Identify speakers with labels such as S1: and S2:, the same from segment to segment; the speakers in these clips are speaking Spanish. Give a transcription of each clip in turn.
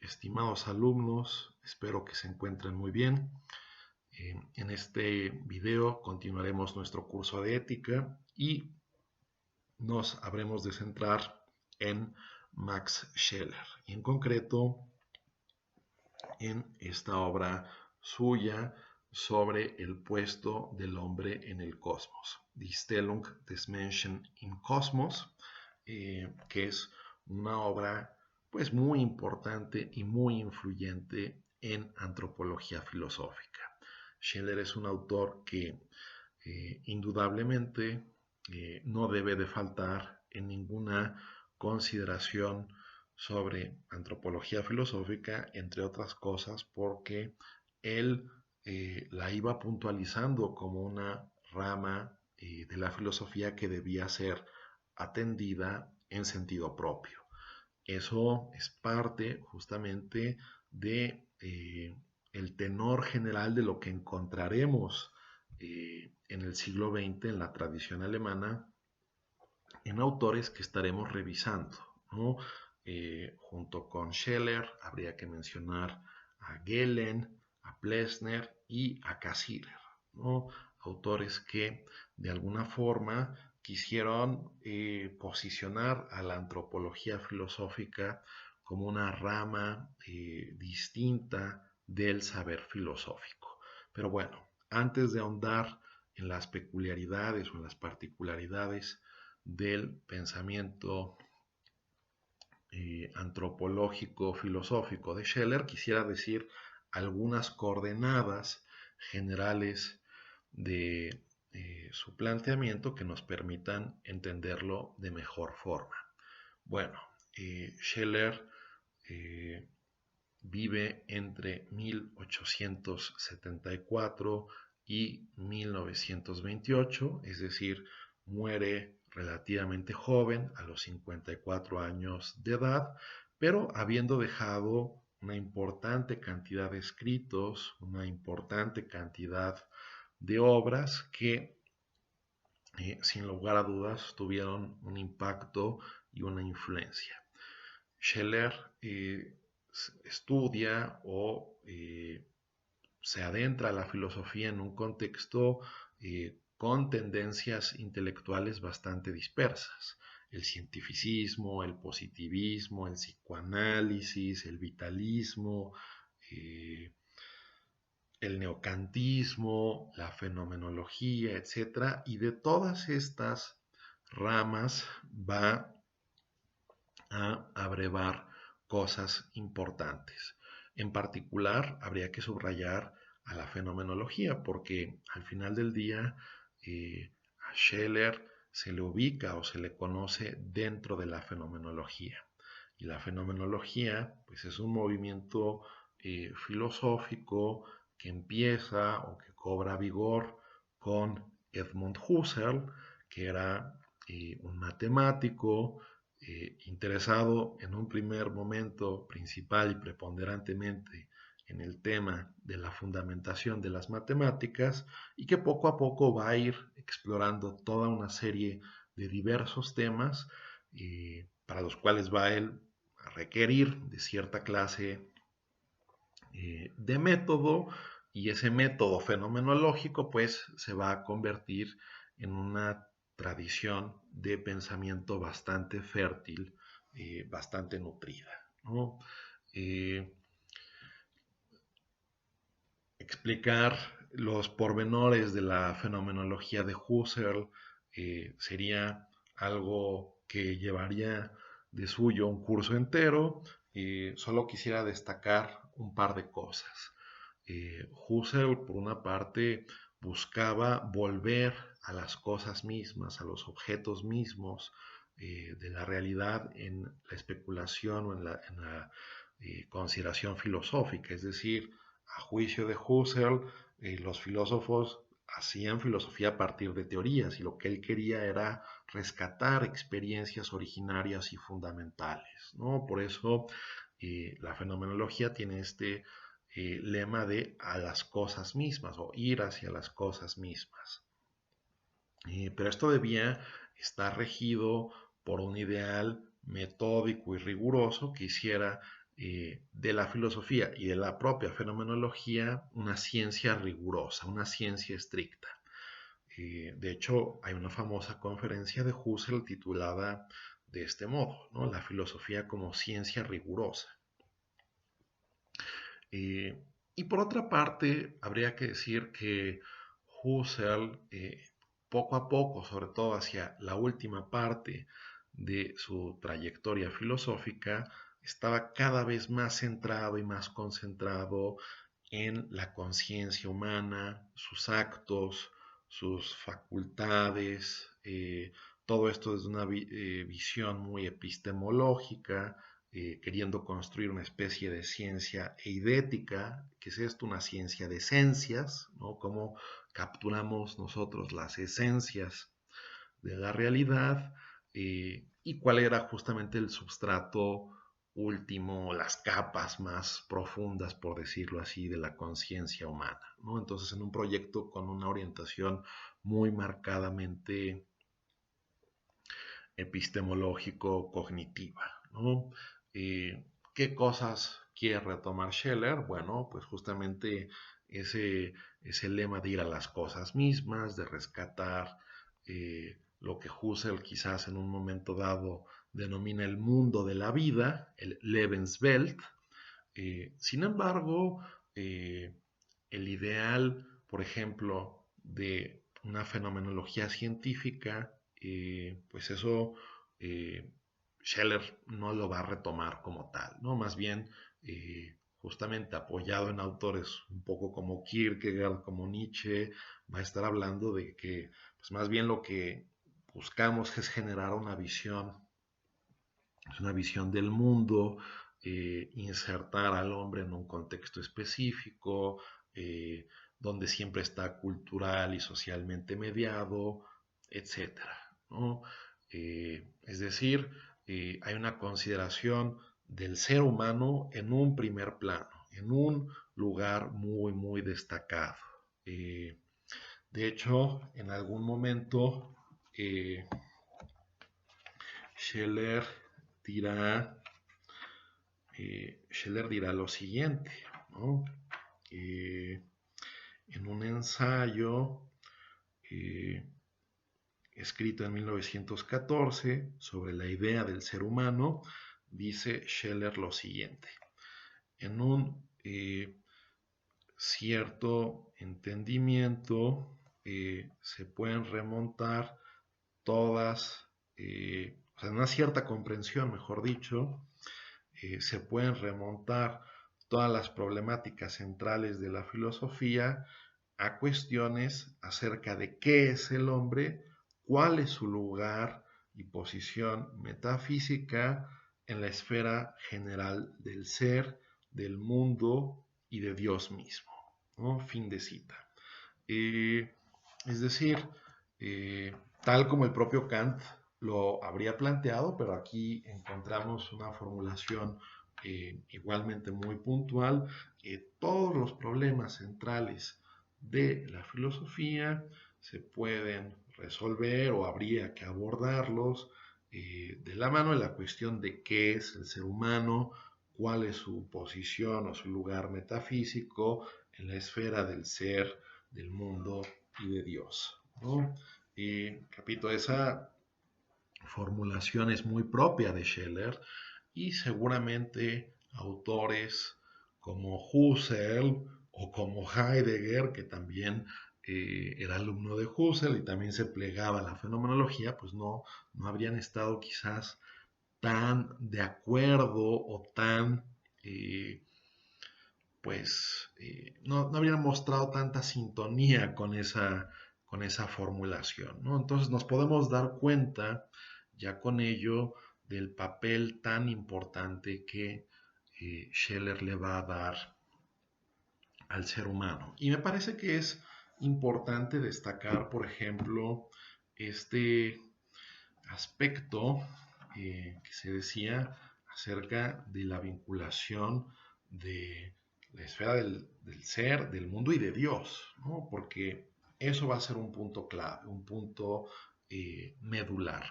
S1: estimados alumnos, espero que se encuentren muy bien. En este video continuaremos nuestro curso de ética y nos habremos de centrar en Max Scheler y en concreto en esta obra suya sobre el puesto del hombre en el cosmos, Die Stellung des Menschen im Kosmos, que es una obra pues muy importante y muy influyente en antropología filosófica. Scheler es un autor que indudablemente no debe de faltar en ninguna consideración sobre antropología filosófica, entre otras cosas, porque él la iba puntualizando como una rama de la filosofía que debía ser atendida en sentido propio. Eso es parte justamente de el tenor general de lo que encontraremos en el siglo XX en la tradición alemana en autores que estaremos revisando, ¿no? Junto con Scheler habría que mencionar a Gehlen, a Plessner y a Cassirer, ¿no? Autores que de alguna forma quisieron posicionar a la antropología filosófica como una rama distinta del saber filosófico. Pero bueno, antes de ahondar en las peculiaridades o en las particularidades del pensamiento antropológico filosófico de Scheler, quisiera decir algunas coordenadas generales de su planteamiento que nos permitan entenderlo de mejor forma. Bueno, Scheler vive entre 1874 y 1928, es decir, muere relativamente joven, a los 54 años de edad, pero habiendo dejado una importante cantidad de escritos, una importante cantidad de obras que sin lugar a dudas tuvieron un impacto y una influencia. Scheler estudia o se adentra a la filosofía en un contexto con tendencias intelectuales bastante dispersas. El cientificismo, el positivismo, el psicoanálisis, el vitalismo, el neocantismo, la fenomenología, etc. Y de todas estas ramas va a abrevar cosas importantes. En particular, habría que subrayar a la fenomenología, porque al final del día a Scheler se le ubica o se le conoce dentro de la fenomenología. Y la fenomenología, pues es un movimiento filosófico que empieza o que cobra vigor con Edmund Husserl, que era un matemático interesado en un primer momento principal y preponderantemente en el tema de la fundamentación de las matemáticas y que poco a poco va a ir explorando toda una serie de diversos temas para los cuales va él a requerir de cierta clase de método, y ese método fenomenológico pues se va a convertir en una tradición de pensamiento bastante fértil, bastante nutrida, ¿no? Explicar los pormenores de la fenomenología de Husserl sería algo que llevaría de suyo un curso entero. Solo quisiera destacar un par de cosas. Husserl, por una parte, buscaba volver a las cosas mismas, a los objetos mismos de la realidad en la especulación o en la consideración filosófica, es decir, a juicio de Husserl, los filósofos hacían filosofía a partir de teorías y lo que él quería era rescatar experiencias originarias y fundamentales, ¿no? Por eso la fenomenología tiene este lema de a las cosas mismas o ir hacia las cosas mismas. Pero esto debía estar regido por un ideal metódico y riguroso que hiciera de la filosofía y de la propia fenomenología una ciencia rigurosa, una ciencia estricta. De hecho, hay una famosa conferencia de Husserl titulada de este modo, ¿no? La filosofía como ciencia rigurosa. Y por otra parte, habría que decir que Husserl, poco a poco, sobre todo hacia la última parte de su trayectoria filosófica, estaba cada vez más centrado y más concentrado en la conciencia humana, sus actos, sus facultades, todo esto desde una visión muy epistemológica, queriendo construir una especie de ciencia eidética. ¿Qué es esto? Una ciencia de esencias, ¿no? Cómo capturamos nosotros las esencias de la realidad, y cuál era justamente el substrato último, las capas más profundas, por decirlo así, de la conciencia humana, ¿no? Entonces, en un proyecto con una orientación muy marcadamente epistemológico-cognitiva, ¿no? ¿Qué cosas quiere retomar Scheller? Bueno, pues justamente ese lema de ir a las cosas mismas, de rescatar lo que Husserl quizás en un momento dado denomina el mundo de la vida, el Lebenswelt. Sin embargo, el ideal, por ejemplo, de una fenomenología científica, pues eso Scheller no lo va a retomar como tal, ¿no? Más bien, justamente apoyado en autores un poco como Kierkegaard, como Nietzsche, va a estar hablando de que, pues más bien lo que buscamos es generar una visión del mundo, insertar al hombre en un contexto específico, donde siempre está cultural y socialmente mediado, etcétera, ¿no? Es decir, hay una consideración del ser humano en un primer plano, en un lugar muy, muy destacado. Eh, de hecho, en algún momento, Scheller dirá, Scheller dirá lo siguiente, ¿no? En un ensayo eh, escrito en 1914 sobre la idea del ser humano, dice Scheller lo siguiente: en un cierto entendimiento se pueden remontar todas, o sea, en una cierta comprensión, mejor dicho, se pueden remontar todas las problemáticas centrales de la filosofía a cuestiones acerca de qué es el hombre, cuál es su lugar y posición metafísica en la esfera general del ser, del mundo y de Dios mismo, ¿no? Fin de cita. Es decir, tal como el propio Kant lo habría planteado, pero aquí encontramos una formulación igualmente muy puntual, que todos los problemas centrales de la filosofía se pueden resolver o habría que abordarlos de la mano de la cuestión de qué es el ser humano, cuál es su posición o su lugar metafísico en la esfera del ser, del mundo y de Dios, ¿no? Repito, esa formulación es muy propia de Scheller y seguramente autores como Husserl o como Heidegger, que también era alumno de Husserl y también se plegaba a la fenomenología, pues no habrían estado quizás tan de acuerdo o tan, pues, no habrían mostrado tanta sintonía con esa formulación, ¿no? Entonces nos podemos dar cuenta ya con ello del papel tan importante que Scheller le va a dar al ser humano. Y me parece que es importante destacar, por ejemplo, este aspecto que se decía acerca de la vinculación de la esfera del ser, del mundo y de Dios, ¿no? Porque eso va a ser un punto clave, un punto medular.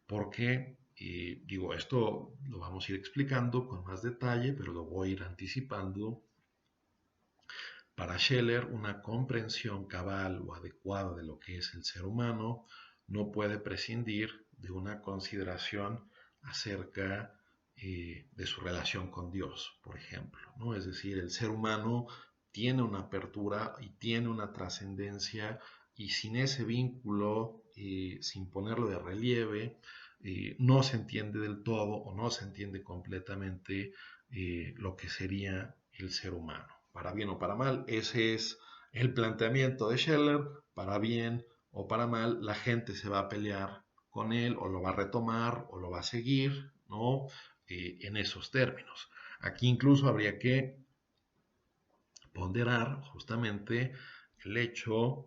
S1: ¿Por qué? Digo, esto lo vamos a ir explicando con más detalle, pero lo voy a ir anticipando. Para Scheller, una comprensión cabal o adecuada de lo que es el ser humano no puede prescindir de una consideración acerca de su relación con Dios, por ejemplo, ¿no? Es decir, el ser humano tiene una apertura y tiene una trascendencia, y sin ese vínculo, sin ponerlo de relieve, no se entiende del todo o no se entiende completamente lo que sería el ser humano. Para bien o para mal, ese es el planteamiento de Scheller. Para bien o para mal, la gente se va a pelear con él, o lo va a retomar, o lo va a seguir, ¿no? En esos términos. Aquí incluso habría que ponderar justamente el hecho,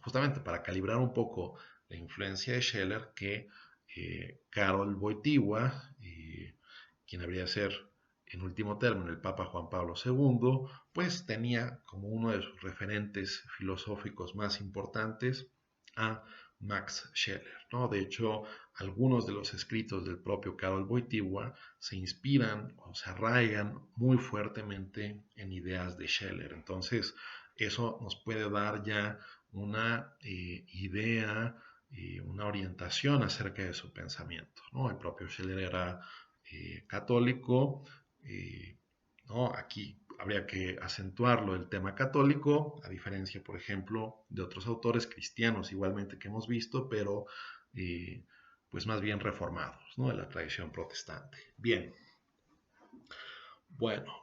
S1: justamente para calibrar un poco la influencia de Scheller, que Karol Wojtyła, quien habría de ser en último término el Papa Juan Pablo II, pues tenía como uno de sus referentes filosóficos más importantes a Max Scheller, ¿no? De hecho, algunos de los escritos del propio Karol Wojtyła se inspiran o se arraigan muy fuertemente en ideas de Scheller. Entonces, eso nos puede dar ya una idea, una orientación acerca de su pensamiento, ¿no? El propio Scheller era católico, ¿no? Aquí habría que acentuarlo el tema católico, a diferencia, por ejemplo, de otros autores cristianos igualmente que hemos visto, pero pues más bien reformados, ¿no? De la tradición protestante. Bien, bueno,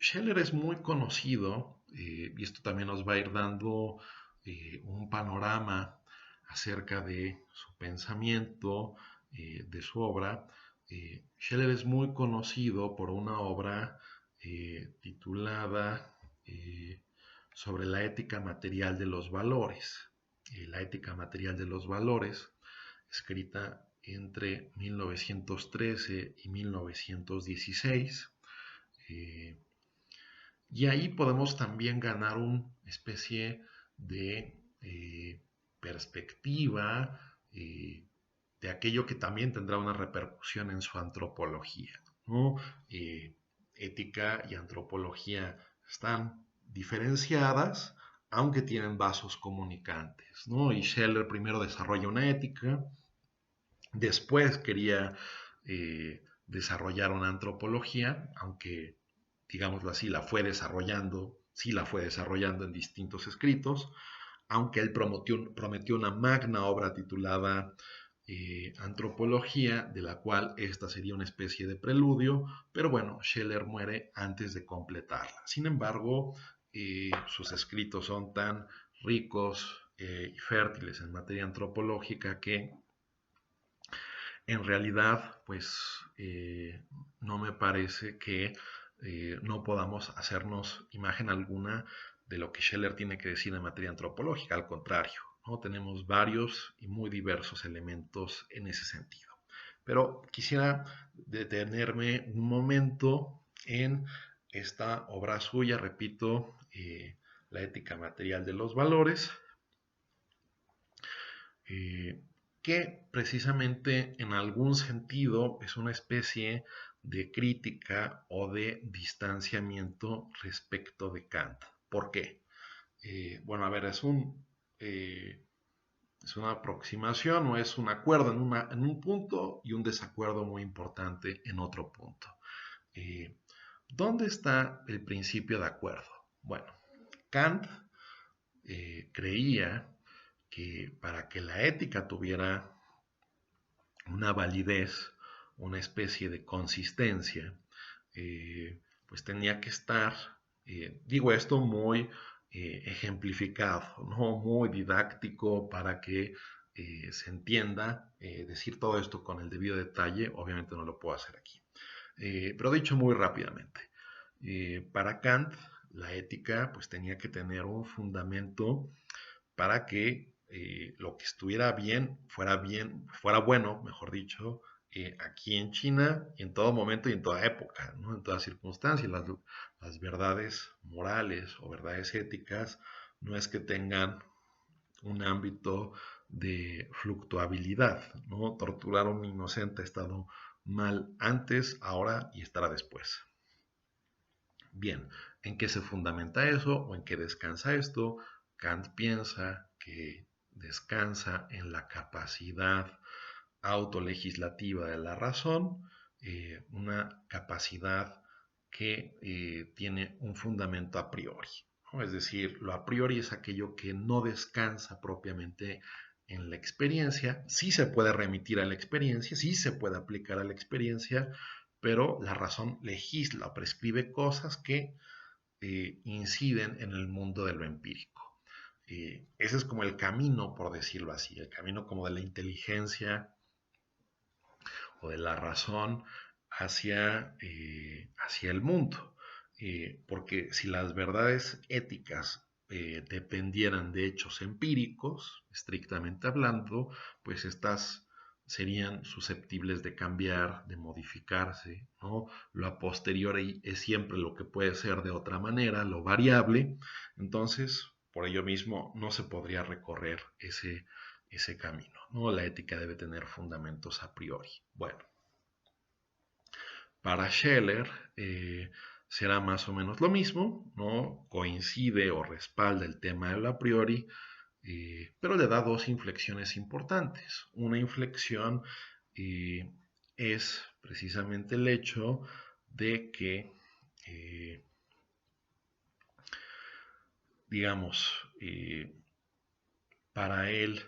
S1: Scheller es muy conocido, y esto también nos va a ir dando un panorama acerca de su pensamiento, de su obra. Scheller es muy conocido por una obra titulada sobre la ética material de los valores. La ética material de los valores, escrita entre 1913 y 1916. Eh, y ahí podemos también ganar una especie de perspectiva de aquello que también tendrá una repercusión en su antropología, ¿no? Ética y antropología están diferenciadas, aunque tienen vasos comunicantes, ¿no? Y Scheller primero desarrolla una ética, después quería desarrollar una antropología, aunque digámoslo así, sí la fue desarrollando en distintos escritos, aunque él prometió una magna obra titulada Antropología, de la cual esta sería una especie de preludio, pero bueno, Scheller muere antes de completarla. Sin embargo, sus escritos son tan ricos y fértiles en materia antropológica que en realidad, pues no me parece que no podamos hacernos imagen alguna de lo que Scheller tiene que decir en materia antropológica. Al contrario, ¿no? Tenemos varios y muy diversos elementos en ese sentido. Pero quisiera detenerme un momento en esta obra suya, repito, La ética material de los valores, eh, que precisamente en algún sentido es una especie de crítica o de distanciamiento respecto de Kant. ¿Por qué? Bueno, a ver, es una aproximación o es un acuerdo en un punto y un desacuerdo muy importante en otro punto. Eh, ¿Dónde está el principio de acuerdo? Bueno, Kant creía que para que la ética tuviera una validez, una especie de consistencia, pues tenía que estar, digo esto muy ejemplificado, ¿no? Muy didáctico para que se entienda. Decir todo esto con el debido detalle, obviamente no lo puedo hacer aquí. Pero dicho muy rápidamente, para Kant la ética pues tenía que tener un fundamento para que lo que estuviera bien, fuera bueno, mejor dicho, aquí en China y en todo momento y en toda época, ¿no? En todas circunstancias. Las verdades morales o verdades éticas no es que tengan un ámbito de fluctuabilidad, ¿no? Torturar a un inocente ha estado mal antes, ahora y estará después. Bien, ¿en qué se fundamenta eso o en qué descansa esto? Kant piensa que descansa en la capacidad autolegislativa de la razón, una capacidad que tiene un fundamento a priori, ¿no? Es decir, lo a priori es aquello que no descansa propiamente en la experiencia, sí se puede remitir a la experiencia, sí se puede aplicar a la experiencia, pero la razón legisla o prescribe cosas que inciden en el mundo de lo empírico. Ese es como el camino, por decirlo así, el camino como de la inteligencia o de la razón hacia el mundo. Porque si las verdades éticas dependieran de hechos empíricos, estrictamente hablando, pues estas serían susceptibles de cambiar, de modificarse, ¿no? Lo a posteriori es siempre lo que puede ser de otra manera, lo variable. Entonces, por ello mismo, no se podría recorrer ese camino, ¿no? La ética debe tener fundamentos a priori. Bueno, para Scheller será más o menos lo mismo, ¿no? Coincide o respalda el tema del a priori, pero le da dos inflexiones importantes. Una inflexión es precisamente el hecho de que, digamos, para él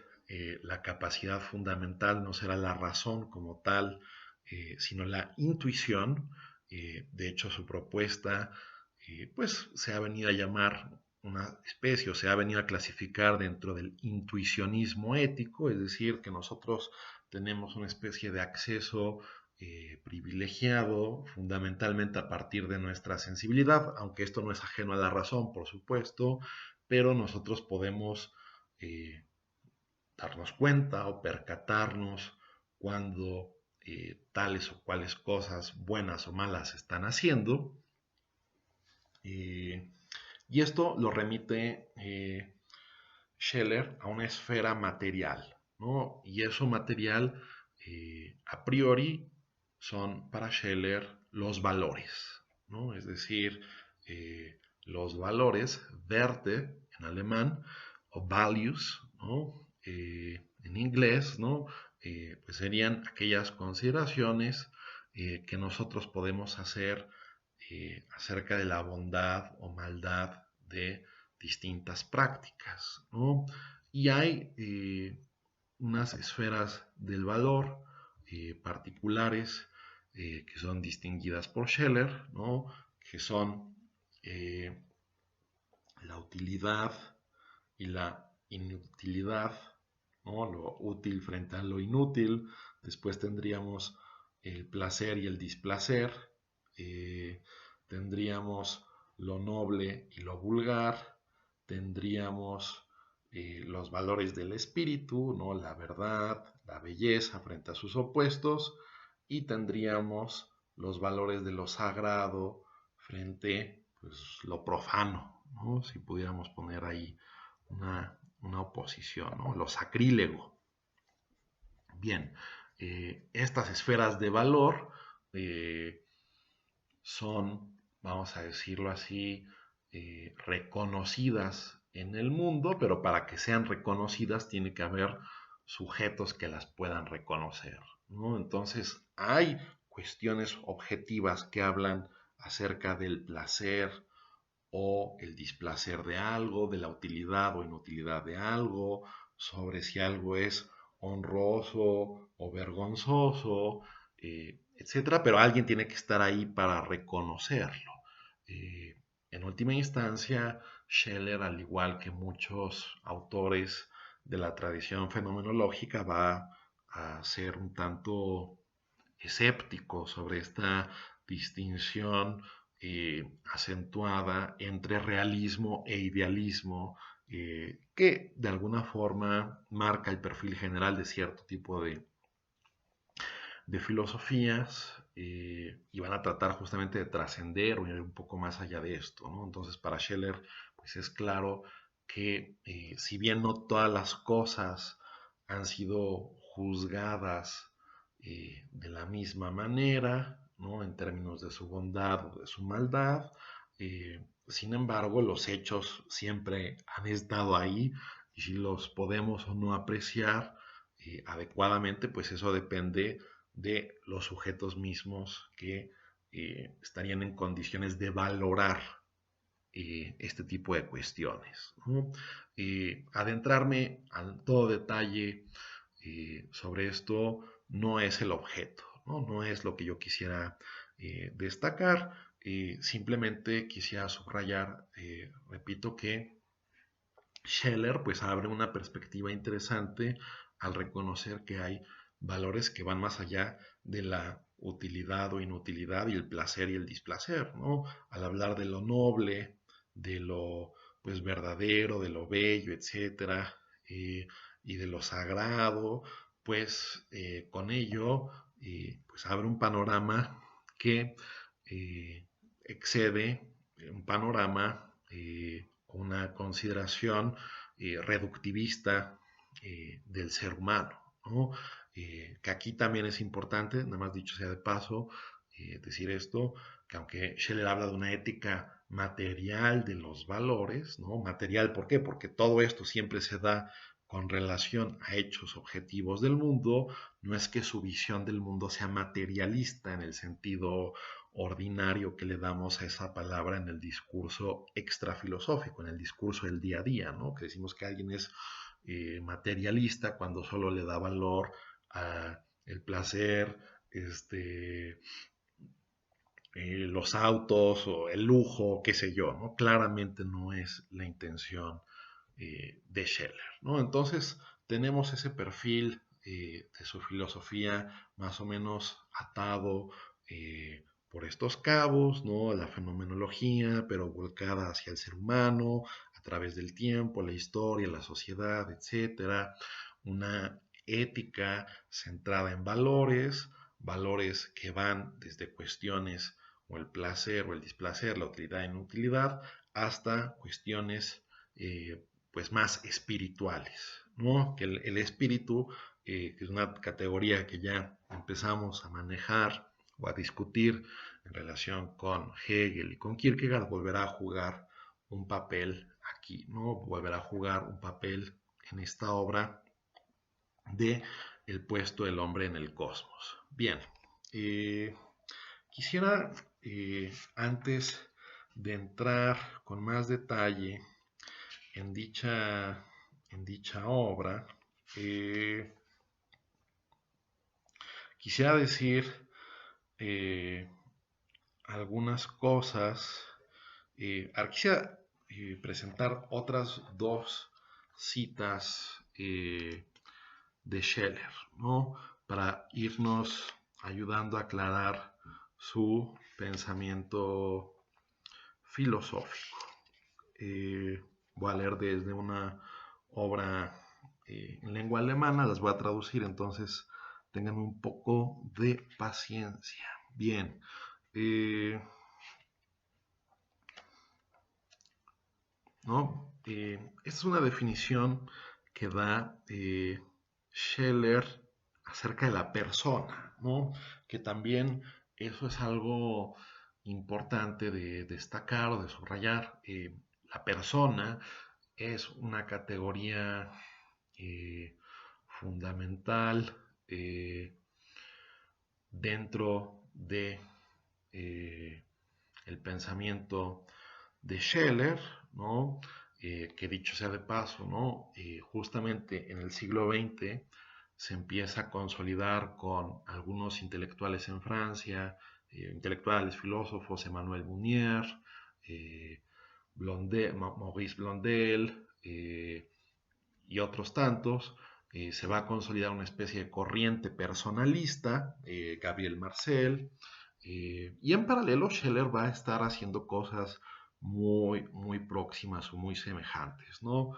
S1: la capacidad fundamental no será la razón como tal, sino la intuición. De hecho, su propuesta pues se ha venido a llamar una especie o se ha venido a clasificar dentro del intuicionismo ético, es decir, que nosotros tenemos una especie de acceso privilegiado fundamentalmente a partir de nuestra sensibilidad, aunque esto no es ajeno a la razón, por supuesto, pero nosotros podemos eh, darnos cuenta o percatarnos cuando tales o cuales cosas buenas o malas están haciendo. Y esto lo remite Scheller a una esfera material, ¿no? Y eso material, a priori, son para Scheller los valores, ¿no? Es decir, los valores, Werte en alemán, o values, ¿no? En inglés, ¿no? Pues serían aquellas consideraciones que nosotros podemos hacer acerca de la bondad o maldad de distintas prácticas, ¿no? Y hay unas esferas del valor particulares que son distinguidas por Scheller, ¿no? Que son eh, la utilidad y la inutilidad, ¿no? Lo útil frente a lo inútil. Después tendríamos el placer y el displacer. Tendríamos lo noble y lo vulgar. Tendríamos los valores del espíritu, ¿no? La verdad, la belleza frente a sus opuestos. Y tendríamos los valores de lo sagrado frente a pues, lo profano, ¿no? Si pudiéramos poner ahí una oposición, ¿no? Lo sacrílego. Bien, estas esferas de valor son, vamos a decirlo así, reconocidas en el mundo, pero para que sean reconocidas tiene que haber sujetos que las puedan reconocer, ¿no? Entonces, hay cuestiones objetivas que hablan acerca del placer, o el displacer de algo, de la utilidad o inutilidad de algo, sobre si algo es honroso o vergonzoso, etcétera, pero alguien tiene que estar ahí para reconocerlo. En última instancia, Scheller, al igual que muchos autores de la tradición fenomenológica, va a ser un tanto escéptico sobre esta distinción acentuada entre realismo e idealismo, que de alguna forma marca el perfil general de cierto tipo de filosofías y van a tratar justamente de trascender o ir un poco más allá de esto, ¿no? Entonces, para Scheller, pues es claro que si bien no todas las cosas han sido juzgadas de la misma manera, ¿no? En términos de su bondad o de su maldad. Sin embargo, los hechos siempre han estado ahí y si los podemos o no apreciar adecuadamente, pues eso depende de los sujetos mismos que estarían en condiciones de valorar este tipo de cuestiones, ¿no? Adentrarme en todo detalle sobre esto no es el objeto, ¿no? No es lo que yo quisiera destacar. Simplemente quisiera subrayar, repito, que Scheller pues abre una perspectiva interesante al reconocer que hay valores que van más allá de la utilidad o inutilidad y el placer y el displacer, ¿no? Al hablar de lo noble, de lo pues verdadero, de lo bello, etcétera, y de lo sagrado, pues con ello pues abre un panorama que excede un panorama, una consideración reductivista del ser humano, ¿no? Que aquí también es importante, nada más dicho sea de paso, decir esto, que aunque Scheller habla de una ética material de los valores, ¿no? Material, ¿por qué? Porque todo esto siempre se da con relación a hechos objetivos del mundo, no es que su visión del mundo sea materialista en el sentido ordinario que le damos a esa palabra en el discurso extrafilosófico, en el discurso del día a día, ¿no? Que decimos que alguien es materialista cuando solo le da valor a el placer, los autos o el lujo, qué sé yo, ¿no? Claramente no es la intención de Scheller, ¿no? Entonces tenemos ese perfil de su filosofía más o menos atado por estos cabos, ¿no? La fenomenología, pero volcada hacia el ser humano, a través del tiempo, la historia, la sociedad, etcétera. Una ética centrada en valores, valores que van desde cuestiones o el placer o el displacer, la utilidad e inutilidad, hasta cuestiones pues más espirituales, ¿no? Que el espíritu, que es una categoría que ya empezamos a manejar o a discutir en relación con Hegel y con Kierkegaard, volverá a jugar un papel aquí, ¿no? Volverá a jugar un papel en esta obra de El puesto del hombre en el cosmos. Bien, eh, quisiera antes de entrar con más detalle en dicha obra, eh, quisiera decir eh, algunas cosas. Quisiera presentar otras dos citas de Scheller, ¿no? Para irnos ayudando a aclarar su pensamiento filosófico. Voy a leer desde una obra en lengua alemana, las voy a traducir, entonces tengan un poco de paciencia. Bien, ¿no? Esta es una definición que da Scheller acerca de la persona, ¿no? Que también eso es algo importante de destacar o de subrayar. La persona es una categoría fundamental dentro de el pensamiento de Scheller, ¿no? Que dicho sea de paso, ¿no? Justamente en el siglo XX se empieza a consolidar con algunos intelectuales en Francia, intelectuales, filósofos, Emmanuel Mounier, Maurice Blondel y otros tantos. Se va a consolidar una especie de corriente personalista, Gabriel Marcel, y en paralelo Scheller va a estar haciendo cosas muy, muy próximas o muy semejantes, ¿no?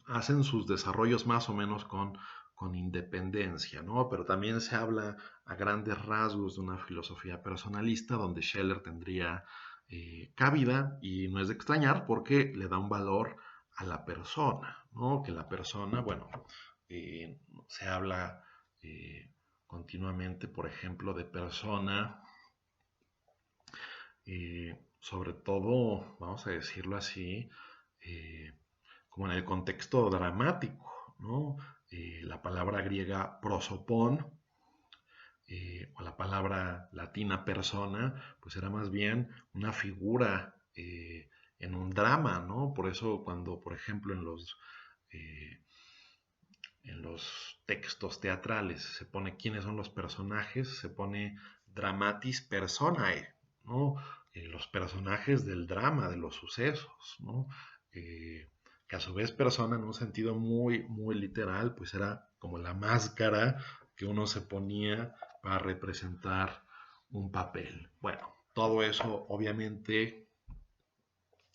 S1: Hacen sus desarrollos más o menos con independencia, ¿no? Pero también se habla a grandes rasgos de una filosofía personalista donde Scheller tendría cabida y no es de extrañar porque le da un valor a la persona, ¿no? Que la persona, bueno, se habla continuamente, por ejemplo, de persona, sobre todo, vamos a decirlo así, eh, como en el contexto dramático, ¿no? La palabra griega prosopón, o la palabra latina persona, pues era más bien una figura en un drama, ¿no? Por eso cuando, por ejemplo, eh, en los textos teatrales se pone quiénes son los personajes, se pone dramatis personae, ¿no? Los personajes del drama, de los sucesos, ¿no? Que a su vez persona en un sentido muy, muy literal, pues era como la máscara que uno se ponía para representar un papel. Bueno, todo eso obviamente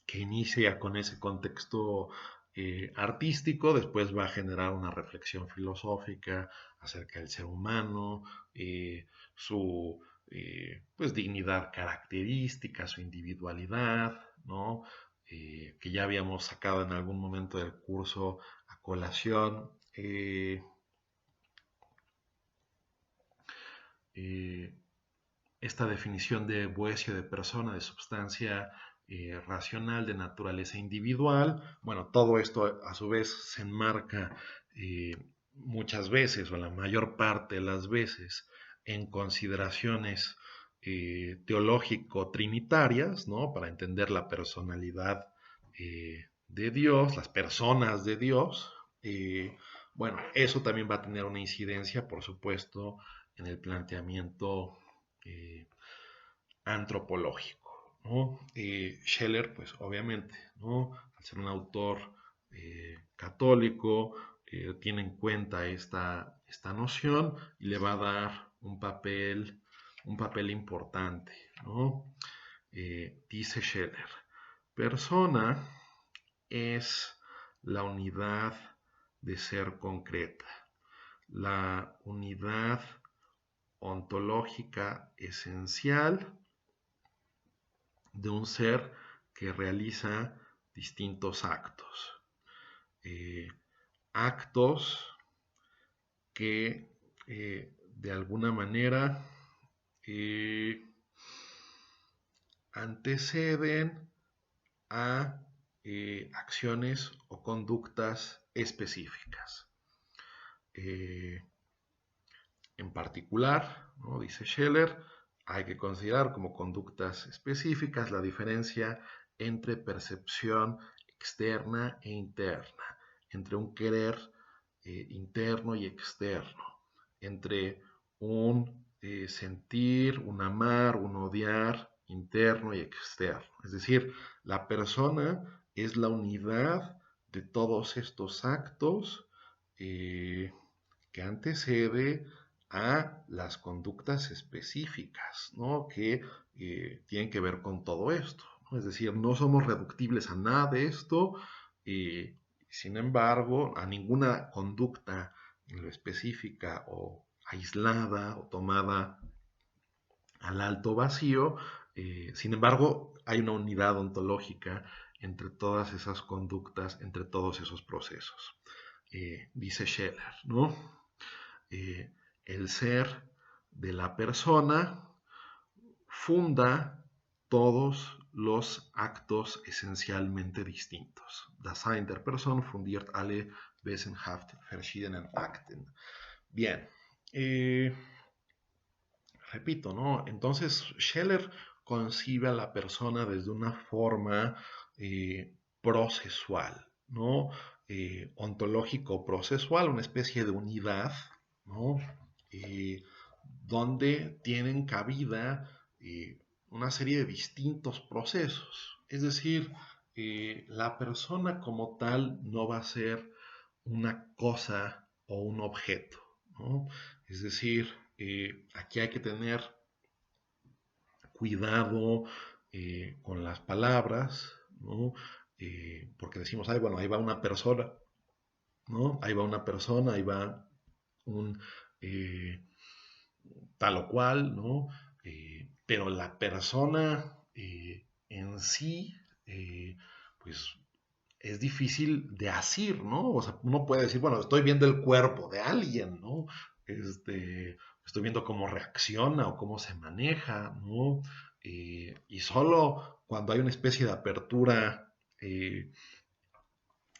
S1: que inicia con ese contexto artístico, después va a generar una reflexión filosófica acerca del ser humano, su pues, dignidad característica, su individualidad, ¿no? Que ya habíamos sacado en algún momento del curso a colación. Eh, Esta definición de Boecio de persona, de sustancia racional, de naturaleza individual. Bueno, todo esto a su vez se enmarca muchas veces, o la mayor parte de las veces, en consideraciones teológico-trinitarias, ¿no? Para entender la personalidad de Dios, las personas de Dios. Bueno, eso también va a tener una incidencia, por supuesto, en el planteamiento eh, antropológico, ¿no? Scheller, pues obviamente, ¿no? Al ser un autor católico, tiene en cuenta esta noción y le va a dar un papel importante, ¿no? Dice Scheller, persona es la unidad de ser concreta, la unidad ontológica esencial de un ser que realiza distintos actos. Eh, Actos que de alguna manera eh, anteceden a acciones o conductas específicas. En particular, ¿no? Dice Scheller, hay que considerar como conductas específicas la diferencia entre percepción externa e interna, entre un querer interno y externo, entre un sentir, un amar, un odiar interno y externo. Es decir, la persona es la unidad de todos estos actos que antecede a las conductas específicas, ¿no? Que tienen que ver con todo esto, ¿no? Es decir, no somos reductibles a nada de esto, sin embargo, a ninguna conducta en lo específica o aislada o tomada al alto vacío, sin embargo, hay una unidad ontológica entre todas esas conductas, entre todos esos procesos. Dice Scheller, ¿no? El ser de la persona funda todos los actos esencialmente distintos. Das Sein der Person fundiert alle wesenhaft verschiedenen Akten. Bien, repito, ¿no? Entonces Scheller concibe a la persona desde una forma procesual, ¿no? Ontológico-procesual, una especie de unidad, ¿no? Donde tienen cabida una serie de distintos procesos. Es decir, la persona como tal no va a ser una cosa o un objeto, ¿no? Es decir, aquí hay que tener cuidado con las palabras, ¿no? Porque decimos, ay, bueno, ahí va una persona, ¿no? Ahí va una persona, ahí va un tal o cual, ¿no? Pero la persona en sí, pues es difícil de asir, ¿no? O sea, uno puede decir, bueno, estoy viendo el cuerpo de alguien, ¿no? Estoy viendo cómo reacciona o cómo se maneja, ¿no? Y solo cuando hay una especie de apertura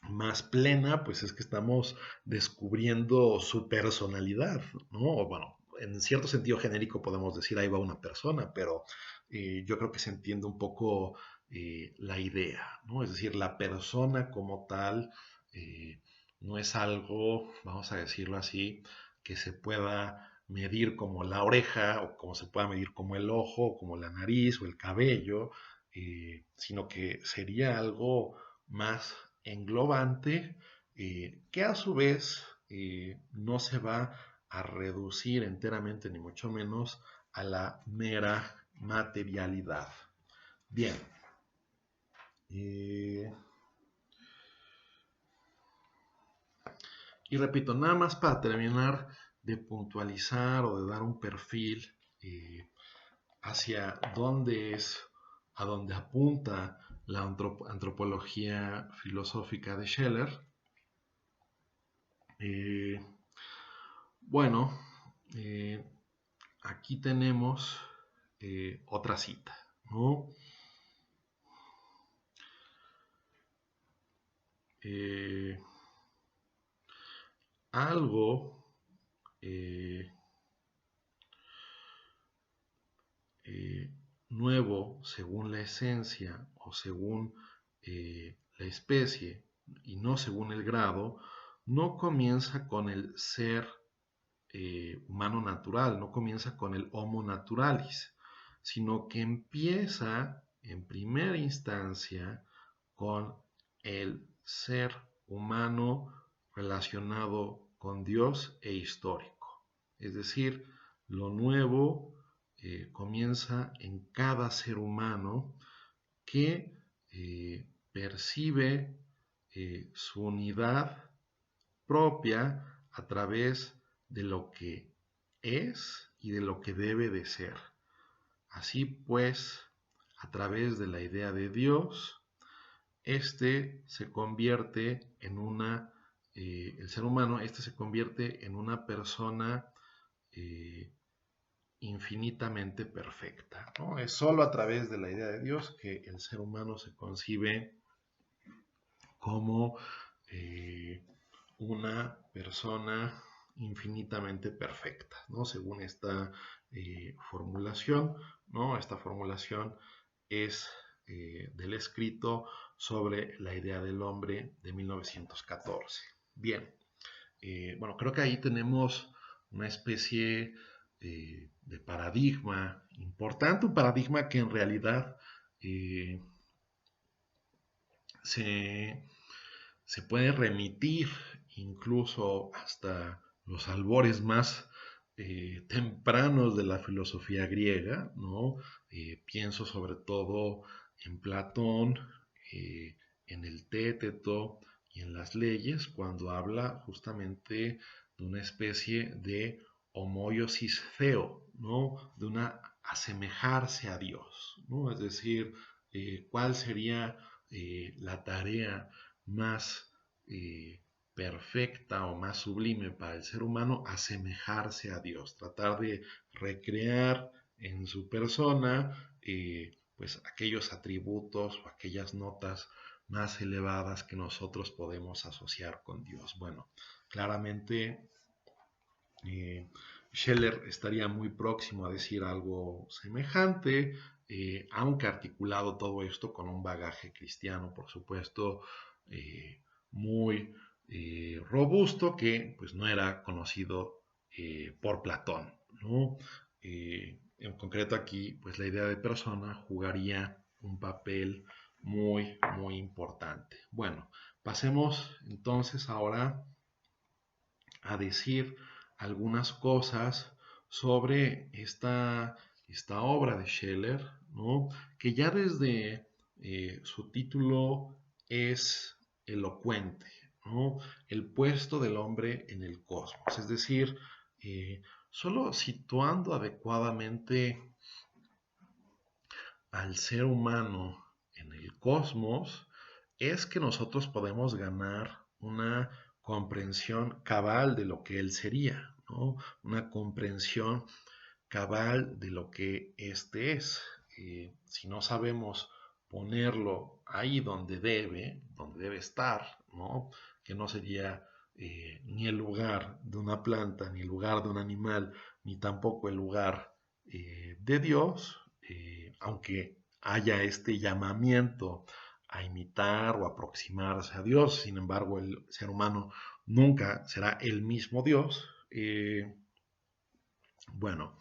S1: más plena, pues es que estamos descubriendo su personalidad, ¿no? O bueno, en cierto sentido genérico podemos decir ahí va una persona, pero yo creo que se entiende un poco la idea, ¿no? Es decir, la persona como tal eh, no es algo, vamos a decirlo así, que se pueda medir como la oreja o como se pueda medir como el ojo o como la nariz o el cabello, sino que sería algo más englobante, que a su vez no se va a reducir enteramente, ni mucho menos, a la mera materialidad. Bien. eh, y repito, nada más para terminar de puntualizar o de dar un perfil hacia dónde es, a dónde apunta la antropología filosófica de Scheller. Eh, bueno, eh, aquí tenemos otra cita, ¿no? Eh, algo eh, eh, nuevo según la esencia o según la especie y no según el grado, no comienza con el ser humano natural, no comienza con el homo naturalis, sino que empieza en primera instancia con el ser humano relacionado con Dios e histórico. Es decir, lo nuevo comienza en cada ser humano que percibe su unidad propia a través de lo que es y de lo que debe de ser. Así pues, a través de la idea de Dios, se convierte en el ser humano, se convierte en una persona eh, infinitamente perfecta, ¿no? Es solo a través de la idea de Dios que el ser humano se concibe como eh, una persona infinitamente perfecta, ¿no? Según esta formulación, ¿no? Esta formulación es del escrito sobre la idea del hombre de 1914. Bien, bueno, creo que ahí tenemos una especie de paradigma importante, un paradigma que en realidad eh, se, se puede remitir incluso hasta los albores más tempranos de la filosofía griega, ¿no? Pienso sobre todo en Platón, eh, en el Téteto y en las leyes, cuando habla justamente de una especie de homoiosis theo, ¿no? De una asemejarse a Dios, ¿no? Es decir, cuál sería la tarea más perfecta o más sublime para el ser humano, asemejarse a Dios, tratar de recrear en su persona pues aquellos atributos o aquellas notas más elevadas que nosotros podemos asociar con Dios. Bueno, claramente Scheller estaría muy próximo a decir algo semejante, aunque articulado todo esto con un bagaje cristiano, por supuesto, muy robusto, que pues no era conocido por Platón, ¿no? En concreto aquí, pues la idea de persona jugaría un papel muy, muy importante. Bueno, pasemos entonces ahora a decir algunas cosas sobre esta obra de Scheller, ¿no? Que ya desde su título es elocuente, ¿no? El puesto del hombre en el cosmos, es decir, solo situando adecuadamente al ser humano en el cosmos, es que nosotros podemos ganar una comprensión cabal de lo que Él sería, ¿no? Una comprensión cabal de lo que éste es. Si no sabemos ponerlo ahí donde debe estar, ¿no? Que no sería ni el lugar de una planta, ni el lugar de un animal, ni tampoco el lugar de Dios, aunque haya este llamamiento a imitar o aproximarse a Dios, sin embargo el ser humano nunca será el mismo Dios. Bueno,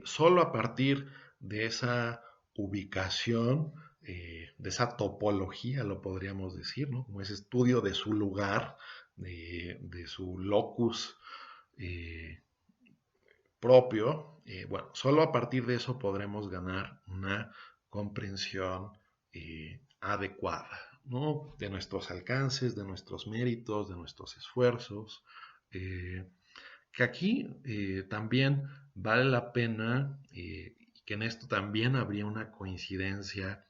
S1: solo a partir de esa ubicación, de esa topología, lo podríamos decir, ¿no? Como ese estudio de su lugar, de su locus eh, propio, bueno, solo a partir de eso podremos ganar una comprensión adecuada, ¿no? De nuestros alcances, de nuestros méritos, de nuestros esfuerzos. eh, que aquí también vale la pena, que en esto también habría una coincidencia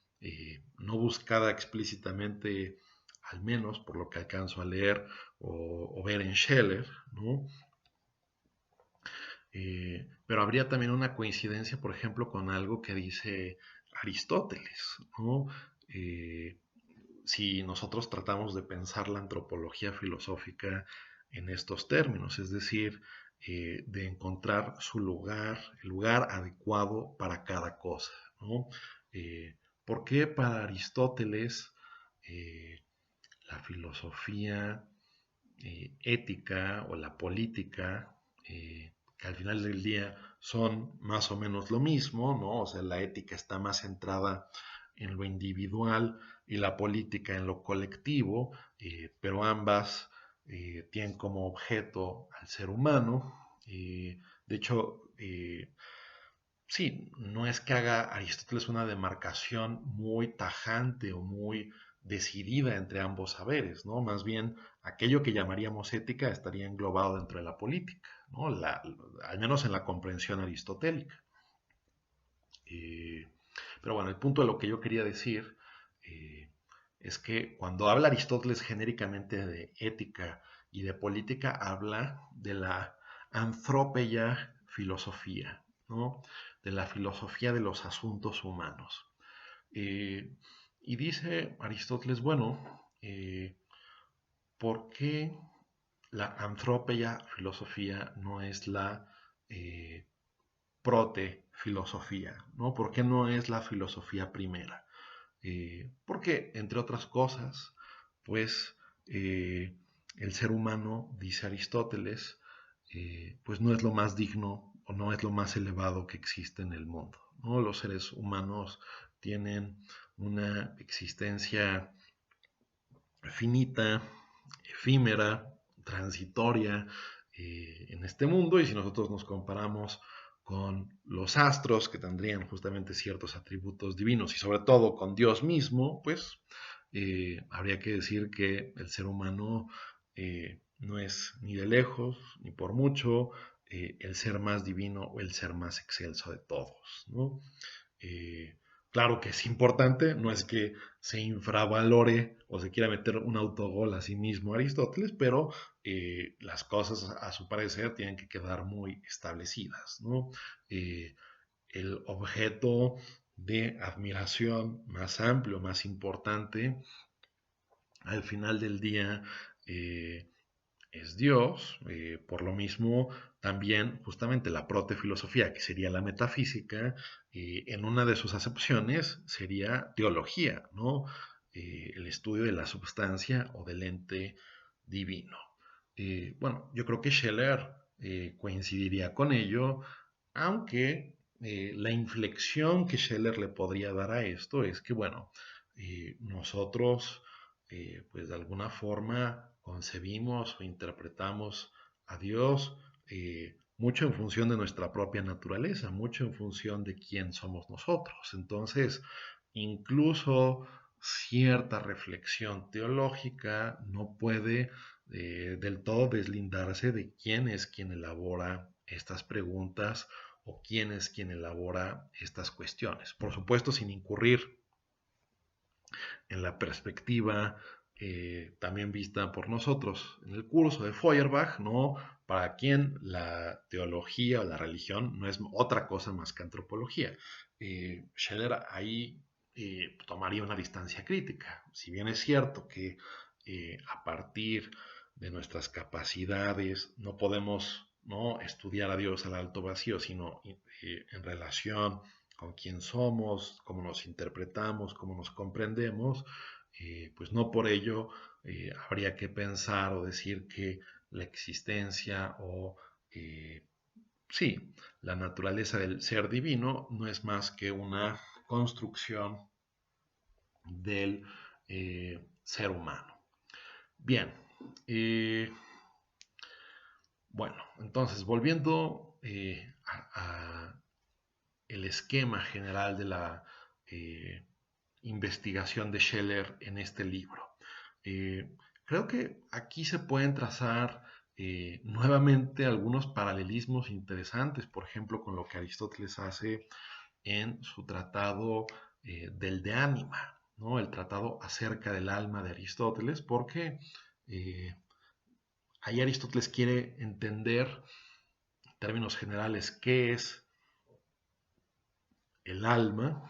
S1: no buscada explícitamente, al menos por lo que alcanzo a leer o ver en Scheller, ¿no? Pero habría también una coincidencia, por ejemplo, con algo que dice Aristóteles, ¿no? Eh, si nosotros tratamos de pensar la antropología filosófica en estos términos, es decir, de encontrar su lugar, el lugar adecuado para cada cosa, ¿no? ¿Por qué para Aristóteles eh, la filosofía ética o la política, que al final del día son más o menos lo mismo, ¿no? O sea, la ética está más centrada en lo individual y la política en lo colectivo, pero ambas tienen como objeto al ser humano. De hecho, sí, no es que haga Aristóteles una demarcación muy tajante o muy decidida entre ambos saberes, ¿no? Más bien, aquello que llamaríamos ética estaría englobado dentro de la política, ¿no? Al menos en la comprensión aristotélica. Eh, pero bueno, el punto de lo que yo quería decir eh, es que cuando habla Aristóteles genéricamente de ética y de política, habla de la anthropeia filosofía, ¿no? De la filosofía de los asuntos humanos. Eh, y dice Aristóteles, bueno, ¿por qué la anthropeia filosofía no es la prote-filosofía? ¿No? ¿Por qué no es la filosofía primera? Porque, entre otras cosas, pues el ser humano, dice Aristóteles, pues no es lo más digno o no es lo más elevado que existe en el mundo, ¿no? Los seres humanos tienen una existencia finita, efímera, transitoria en este mundo, y si nosotros nos comparamos con los astros, que tendrían justamente ciertos atributos divinos, y sobre todo con Dios mismo, pues habría que decir que el ser humano no es ni de lejos, ni por mucho, el ser más divino o el ser más excelso de todos, ¿no? Eh, claro que es importante, no es que se infravalore o se quiera meter un autogol a sí mismo Aristóteles, pero las cosas a su parecer tienen que quedar muy establecidas, ¿no? El objeto de admiración más amplio, más importante, al final del día, es Dios. Por lo mismo, también justamente la protefilosofía, que sería la metafísica, en una de sus acepciones sería teología, ¿no? El estudio de la substancia o del ente divino. Bueno, yo creo que Scheller coincidiría con ello, aunque la inflexión que Scheller le podría dar a esto es que, bueno, nosotros pues de alguna forma concebimos o interpretamos a Dios mucho en función de nuestra propia naturaleza, mucho en función de quién somos nosotros. Entonces, incluso cierta reflexión teológica no puede del todo deslindarse de quién es quien elabora estas preguntas o quién es quien elabora estas cuestiones. Por supuesto, sin incurrir en la perspectiva también vista por nosotros en el curso de Feuerbach, ¿no? Para quien la teología o la religión no es otra cosa más que antropología. Scheller ahí tomaría una distancia crítica. Si bien es cierto que a partir de nuestras capacidades no podemos, ¿no?, estudiar a Dios al alto vacío, sino en relación con quién somos, cómo nos interpretamos, cómo nos comprendemos, pues no por ello habría que pensar o decir que la existencia o, sí, la naturaleza del ser divino no es más que una construcción del ser humano. Bien, eh, bueno, entonces volviendo a el esquema general de la investigación de Scheller en este libro. Creo que aquí se pueden trazar nuevamente algunos paralelismos interesantes, por ejemplo, con lo que Aristóteles hace en su tratado del De Anima, ¿no? El tratado acerca del alma de Aristóteles, porque eh, ahí Aristóteles quiere entender en términos generales qué es el alma,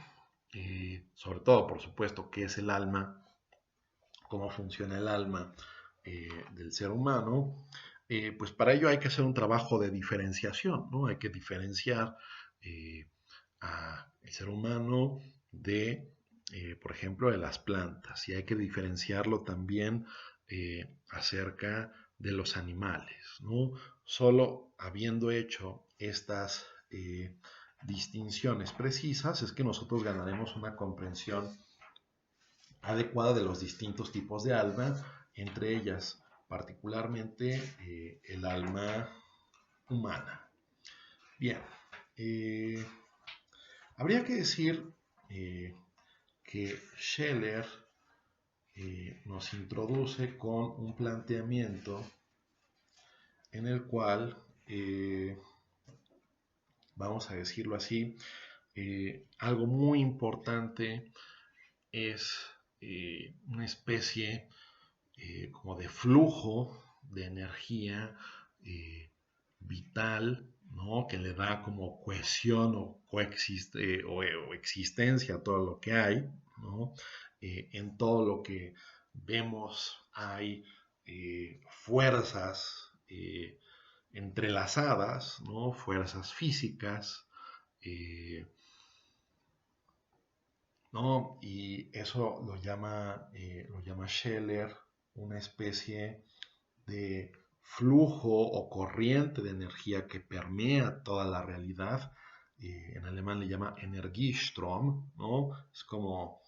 S1: sobre todo, por supuesto, qué es el alma, cómo funciona el alma del ser humano, pues para ello hay que hacer un trabajo de diferenciación, ¿no? Hay que diferenciar al ser humano de, por ejemplo, de las plantas, y hay que diferenciarlo también acerca de los animales, ¿no? Solo habiendo hecho estas distinciones precisas es que nosotros ganaremos una comprensión adecuada de los distintos tipos de alma, entre ellas particularmente el alma humana. Bien, eh, habría que decir que Scheller nos introduce con un planteamiento en el cual, vamos a decirlo así, algo muy importante es una especie como de flujo de energía vital, ¿no?, que le da como cohesión o, o existencia a todo lo que hay, ¿no? En todo lo que vemos hay fuerzas entrelazadas, ¿no? Fuerzas físicas, eh, ¿no? Y eso lo llama Scheller una especie de flujo o corriente de energía que permea toda la realidad. En alemán le llama Energiestrom, ¿no? Es como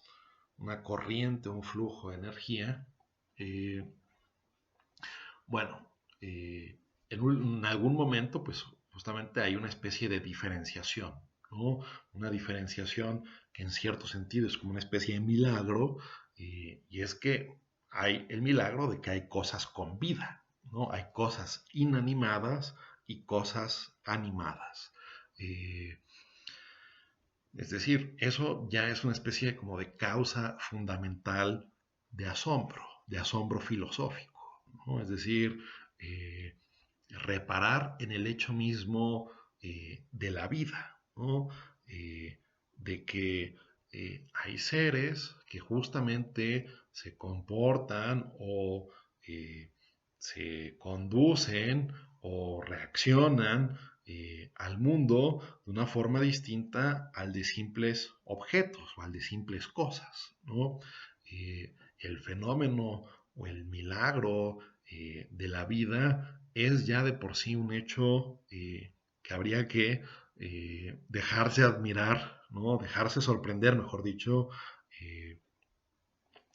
S1: una corriente, un flujo de energía. Eh, bueno, en algún momento, pues justamente hay una especie de diferenciación, ¿no? Una diferenciación que en cierto sentido es como una especie de milagro, y es que hay el milagro de que hay cosas con vida, ¿no? Hay cosas inanimadas y cosas animadas. Eh, es decir, eso ya es una especie como de causa fundamental de asombro filosófico, ¿no? Es decir, eh, reparar en el hecho mismo de la vida, ¿no? De que hay seres que justamente se comportan o se conducen o reaccionan al mundo de una forma distinta al de simples objetos o al de simples cosas, ¿no? El fenómeno o el milagro de la vida es ya de por sí un hecho que habría que dejarse admirar, ¿no? Dejarse sorprender, mejor dicho, eh,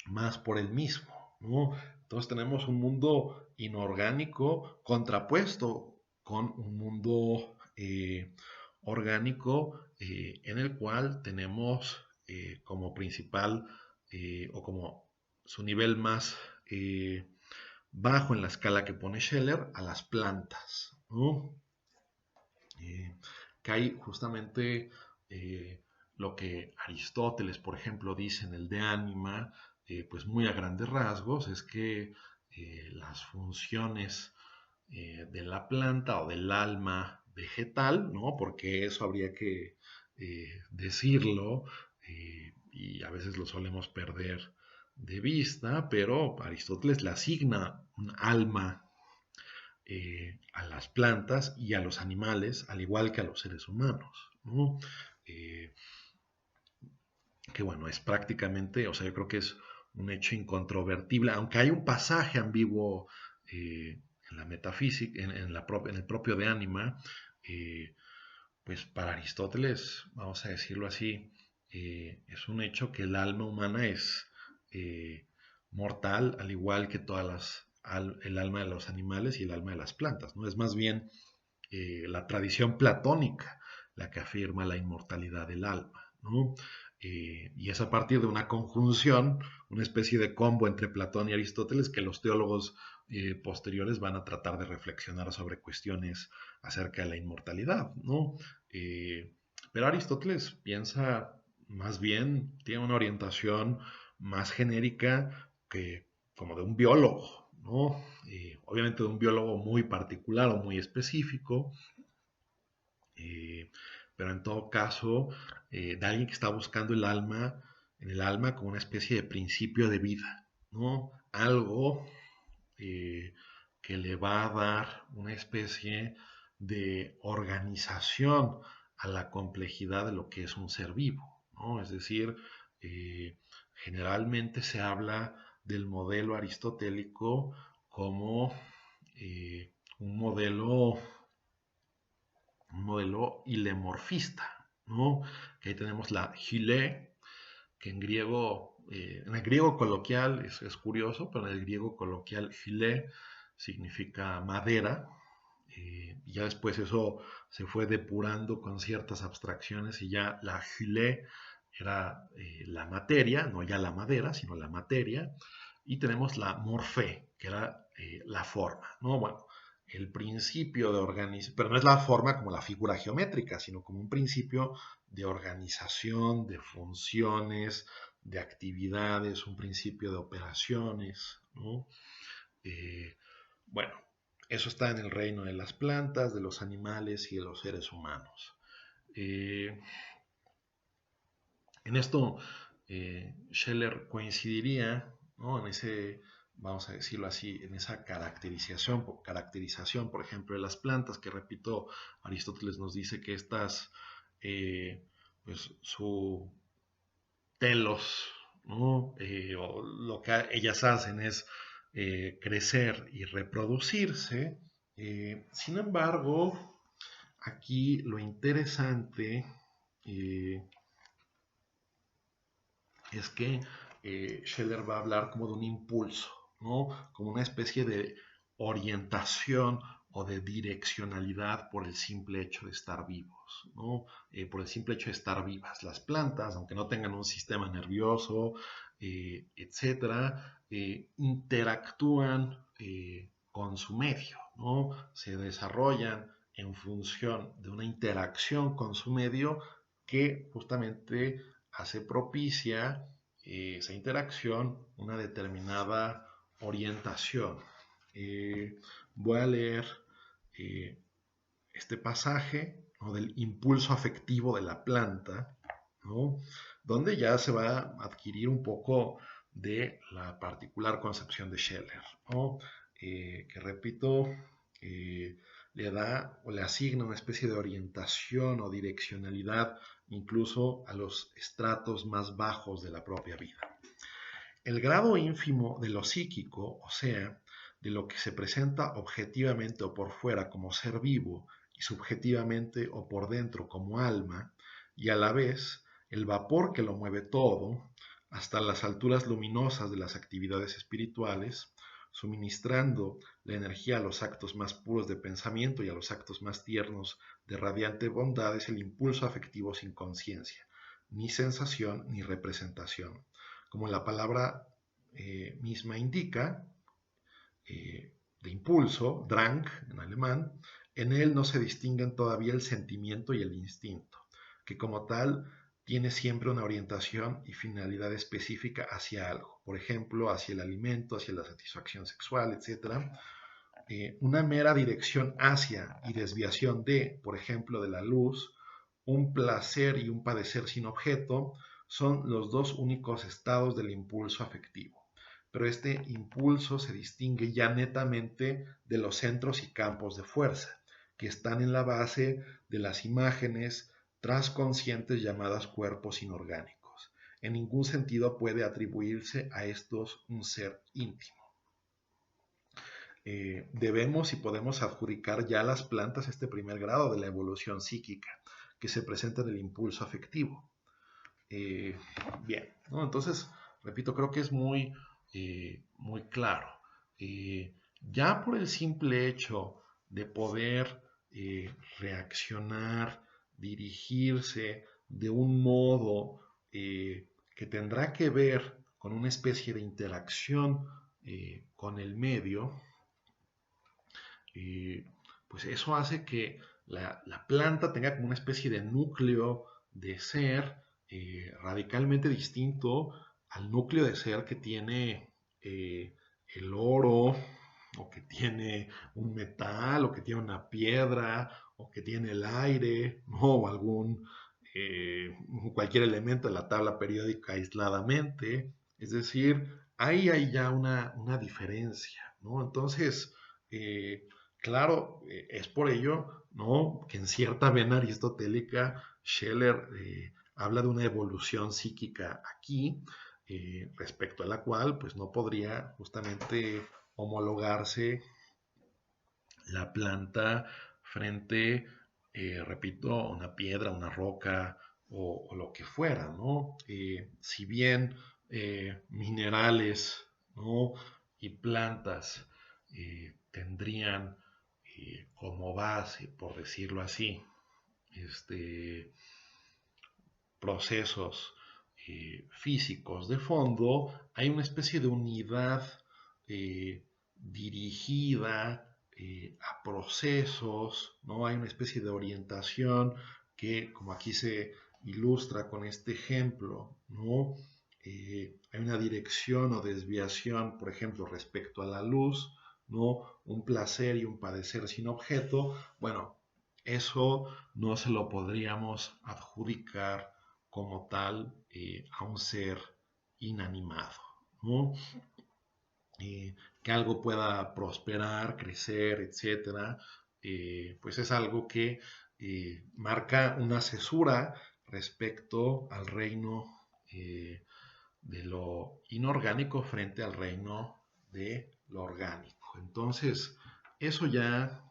S1: más por el mismo, ¿no? Entonces tenemos un mundo inorgánico contrapuesto con un mundo orgánico en el cual tenemos como principal o como su nivel más bajo en la escala que pone Scheller a las plantas, ¿no? Que hay justamente lo que Aristóteles, por ejemplo, dice en el De Anima, pues muy a grandes rasgos, es que las funciones de la planta o del alma vegetal, ¿no? Porque eso habría que decirlo y a veces lo solemos perder de vista, pero Aristóteles le asigna un alma a las plantas y a los animales, al igual que a los seres humanos, ¿no? Eh, que bueno, es prácticamente, o sea, yo creo que es un hecho incontrovertible, aunque hay un pasaje ambiguo en la metafísica, en el propio de Ánima, eh, pues para Aristóteles, vamos a decirlo así, es un hecho que el alma humana es mortal, al igual que el alma de los animales y el alma de las plantas, ¿no? Es más bien la tradición platónica la que afirma la inmortalidad del alma, ¿no? Y es a partir de una conjunción, una especie de combo entre Platón y Aristóteles que los teólogos posteriores van a tratar de reflexionar sobre cuestiones acerca de la inmortalidad, ¿no? Eh, pero Aristóteles piensa más bien, tiene una orientación más genérica que como de un biólogo, ¿no? Obviamente de un biólogo muy particular o muy específico, eh, pero en todo caso de alguien que está buscando en el alma como una especie de principio de vida, ¿no? Algo que le va a dar una especie de organización a la complejidad de lo que es un ser vivo, ¿no? Es decir, generalmente se habla del modelo aristotélico como eh, un modelo un modelo hilemorfista, ¿no? Que ahí tenemos la hile, que en el griego coloquial es curioso, pero en el griego coloquial hile significa madera, y ya después eso se fue depurando con ciertas abstracciones y ya la hile era la materia, no ya la madera, sino la materia, y tenemos la morfé, que era la forma, ¿no? Bueno, el principio de organización, pero no es la forma como la figura geométrica, sino como un principio de organización, de funciones, de actividades, un principio de operaciones, ¿no? Eh, bueno, eso está en el reino de las plantas, de los animales y de los seres humanos. Eh, en esto, Scheller coincidiría, ¿no? En ese, vamos a decirlo así, en esa caracterización, por ejemplo, de las plantas, que repito, Aristóteles nos dice que estas, pues su telos, ¿no? O lo que ellas hacen es crecer y reproducirse. Sin embargo, aquí lo interesante eh, es que Scheller va a hablar como de un impulso, ¿no? Como una especie de orientación o de direccionalidad por el simple hecho de estar vivos, ¿no? Por el simple hecho de estar vivas. Las plantas, aunque no tengan un sistema nervioso, etcétera, interactúan con su medio, ¿no? Se desarrollan en función de una interacción con su medio que justamente hace propicia esa interacción una determinada orientación. Voy a leer eh, este pasaje, ¿no? Del impulso afectivo de la planta, ¿no? Donde ya se va a adquirir un poco de la particular concepción de Scheller, ¿no? Que repito, eh, le da o le asigna una especie de orientación o direccionalidad incluso a los estratos más bajos de la propia vida. El grado ínfimo de lo psíquico, o sea, de lo que se presenta objetivamente o por fuera como ser vivo y subjetivamente o por dentro como alma, y a la vez el vapor que lo mueve todo, hasta las alturas luminosas de las actividades espirituales, suministrando la energía a los actos más puros de pensamiento y a los actos más tiernos de radiante bondad, es el impulso afectivo sin conciencia, ni sensación ni representación. Como la palabra misma indica, de impulso, Drang en alemán, en él no se distinguen todavía el sentimiento y el instinto, que como tal tiene siempre una orientación y finalidad específica hacia algo, por ejemplo, hacia el alimento, hacia la satisfacción sexual, etc. Una mera dirección hacia y desviación de, por ejemplo, de la luz, un placer y un padecer sin objeto, son los dos únicos estados del impulso afectivo. Pero este impulso se distingue ya netamente de los centros y campos de fuerza, que están en la base de las imágenes transconscientes llamadas cuerpos inorgánicos. En ningún sentido puede atribuirse a estos un ser íntimo. Debemos y podemos adjudicar ya a las plantas este primer grado de la evolución psíquica que se presenta en el impulso afectivo. Bien, ¿no? Entonces, repito, creo que es muy claro. Ya por el simple hecho de poder reaccionar, dirigirse de un modo que tendrá que ver con una especie de interacción con el medio, pues eso hace que la planta tenga como una especie de núcleo de ser radicalmente distinto al núcleo de ser que tiene el oro, o que tiene un metal, o que tiene una piedra, o que tiene el aire, ¿no? O cualquier elemento de la tabla periódica aisladamente. Es decir, ahí hay ya una diferencia, ¿no? Entonces, claro, es por ello, ¿no?, que en cierta vena aristotélica Scheler habla de una evolución psíquica aquí, respecto a la cual pues no podría justamente homologarse la planta frente, repito, a una piedra, una roca o lo que fuera, ¿no? Si bien minerales, ¿no?, y plantas tendrían como base, por decirlo así, procesos físicos de fondo, hay una especie de unidad dirigida a procesos, ¿no? Hay una especie de orientación que, como aquí se ilustra con este ejemplo, ¿no? Hay una dirección o desviación, por ejemplo, respecto a la luz, ¿no? Un placer y un padecer sin objeto. Bueno, eso no se lo podríamos adjudicar como tal a un ser inanimado, ¿no? Que algo pueda prosperar, crecer, etcétera, pues es algo que marca una cesura respecto al reino de lo inorgánico frente al reino de lo orgánico. Entonces, eso ya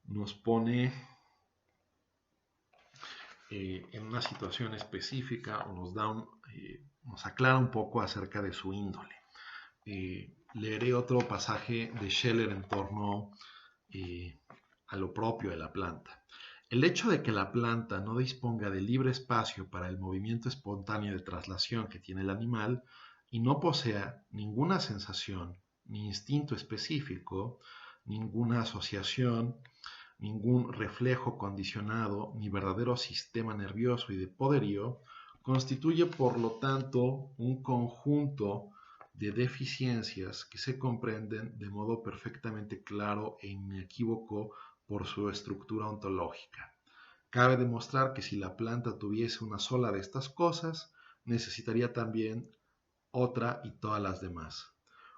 S1: nos pone en una situación específica o nos aclara un poco acerca de su índole. Leeré otro pasaje de Scheler en torno a lo propio de la planta. El hecho de que la planta no disponga de libre espacio para el movimiento espontáneo de traslación que tiene el animal y no posea ninguna sensación ni instinto específico, ninguna asociación, ningún reflejo condicionado ni verdadero sistema nervioso y de poderío, constituye por lo tanto un conjunto de deficiencias que se comprenden de modo perfectamente claro e inequívoco por su estructura ontológica. Cabe demostrar que si la planta tuviese una sola de estas cosas, necesitaría también otra y todas las demás.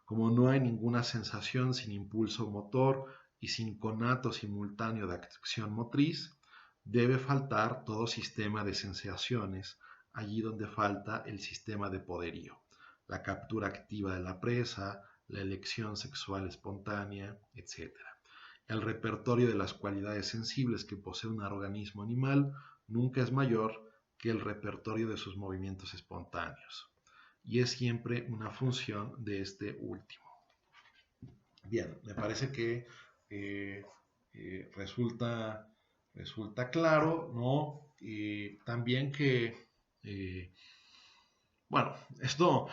S1: Como no hay ninguna sensación sin impulso motor y sin conato simultáneo de acción motriz, debe faltar todo sistema de sensaciones allí donde falta el sistema de poderío, la captura activa de la presa, la elección sexual espontánea, etc. El repertorio de las cualidades sensibles que posee un organismo animal nunca es mayor que el repertorio de sus movimientos espontáneos, y es siempre una función de este último. Bien, me parece que eh, resulta claro, ¿no? También que, bueno, esto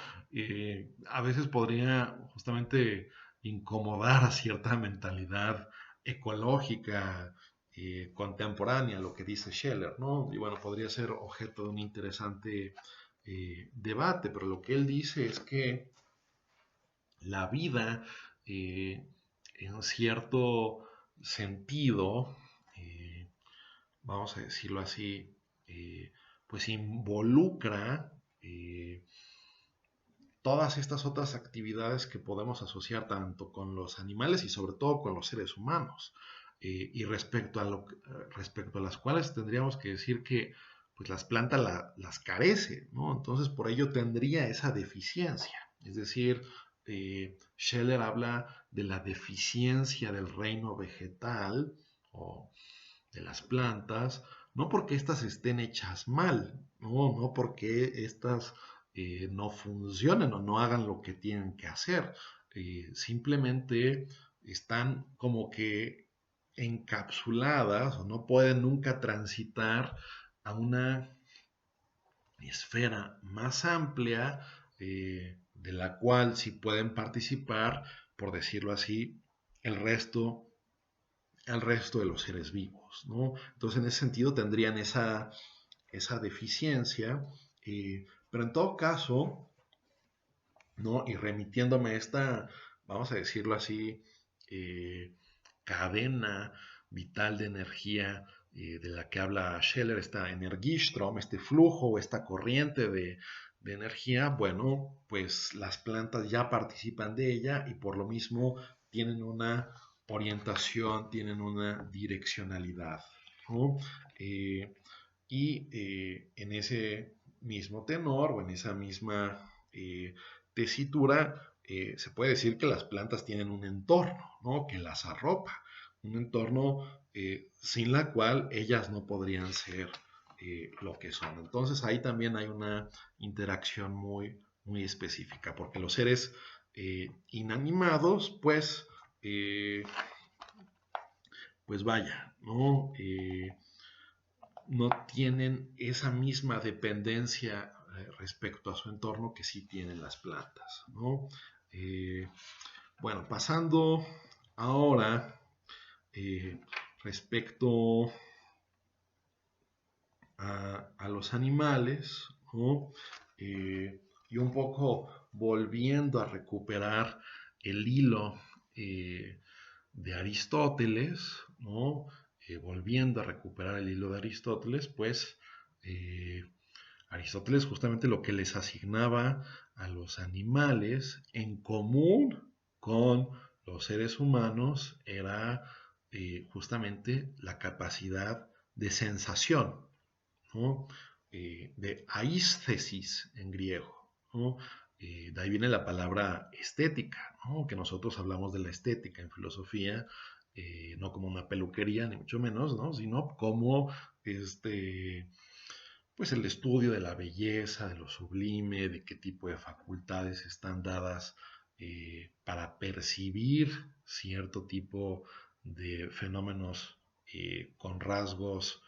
S1: a veces podría justamente incomodar a cierta mentalidad ecológica contemporánea a lo que dice Scheller, ¿no? Y bueno, podría ser objeto de un interesante debate, pero lo que él dice es que la vida, eh, en cierto sentido, eh, vamos a decirlo así, pues involucra todas estas otras actividades que podemos asociar tanto con los animales y sobre todo con los seres humanos. Y respecto a las cuales tendríamos que decir que pues las plantas las carece, ¿no? Entonces por ello tendría esa deficiencia. Es decir, Scheller habla de la deficiencia del reino vegetal o de las plantas, no porque éstas estén hechas mal, no porque éstas no funcionen o no hagan lo que tienen que hacer, simplemente están como que encapsuladas o no pueden nunca transitar a una esfera más amplia de la cual sí pueden participar, por decirlo así, el resto al resto de los seres vivos, ¿no? Entonces, en ese sentido, tendrían esa deficiencia, pero en todo caso, ¿no? Y remitiéndome a esta, vamos a decirlo así, eh, cadena vital de energía de la que habla Scheller, esta Energiestrom, este flujo o esta corriente de energía, bueno, pues las plantas ya participan de ella y por lo mismo tienen una orientación, tienen una direccionalidad, ¿no? Eh, en ese mismo tenor o en esa misma tesitura, se puede decir que las plantas tienen un entorno, ¿no? Que las arropa, un entorno sin la cual ellas no podrían ser lo que son. Entonces ahí también hay una interacción muy específica, porque los seres inanimados, pues vaya, ¿no? No tienen esa misma dependencia respecto a su entorno que sí tienen las plantas, ¿no? Eh, bueno, pasando ahora eh, respecto a los animales, ¿no? Y un poco volviendo a recuperar el hilo de Aristóteles, ¿no? Volviendo a recuperar el hilo de Aristóteles, pues Aristóteles justamente lo que les asignaba a los animales en común con los seres humanos era justamente la capacidad de sensación, ¿no? De aísthesis en griego, ¿no? De ahí viene la palabra estética, ¿no? Que nosotros hablamos de la estética en filosofía, no como una peluquería, ni mucho menos, ¿no? Sino como pues el estudio de la belleza, de lo sublime, de qué tipo de facultades están dadas para percibir cierto tipo de fenómenos con rasgos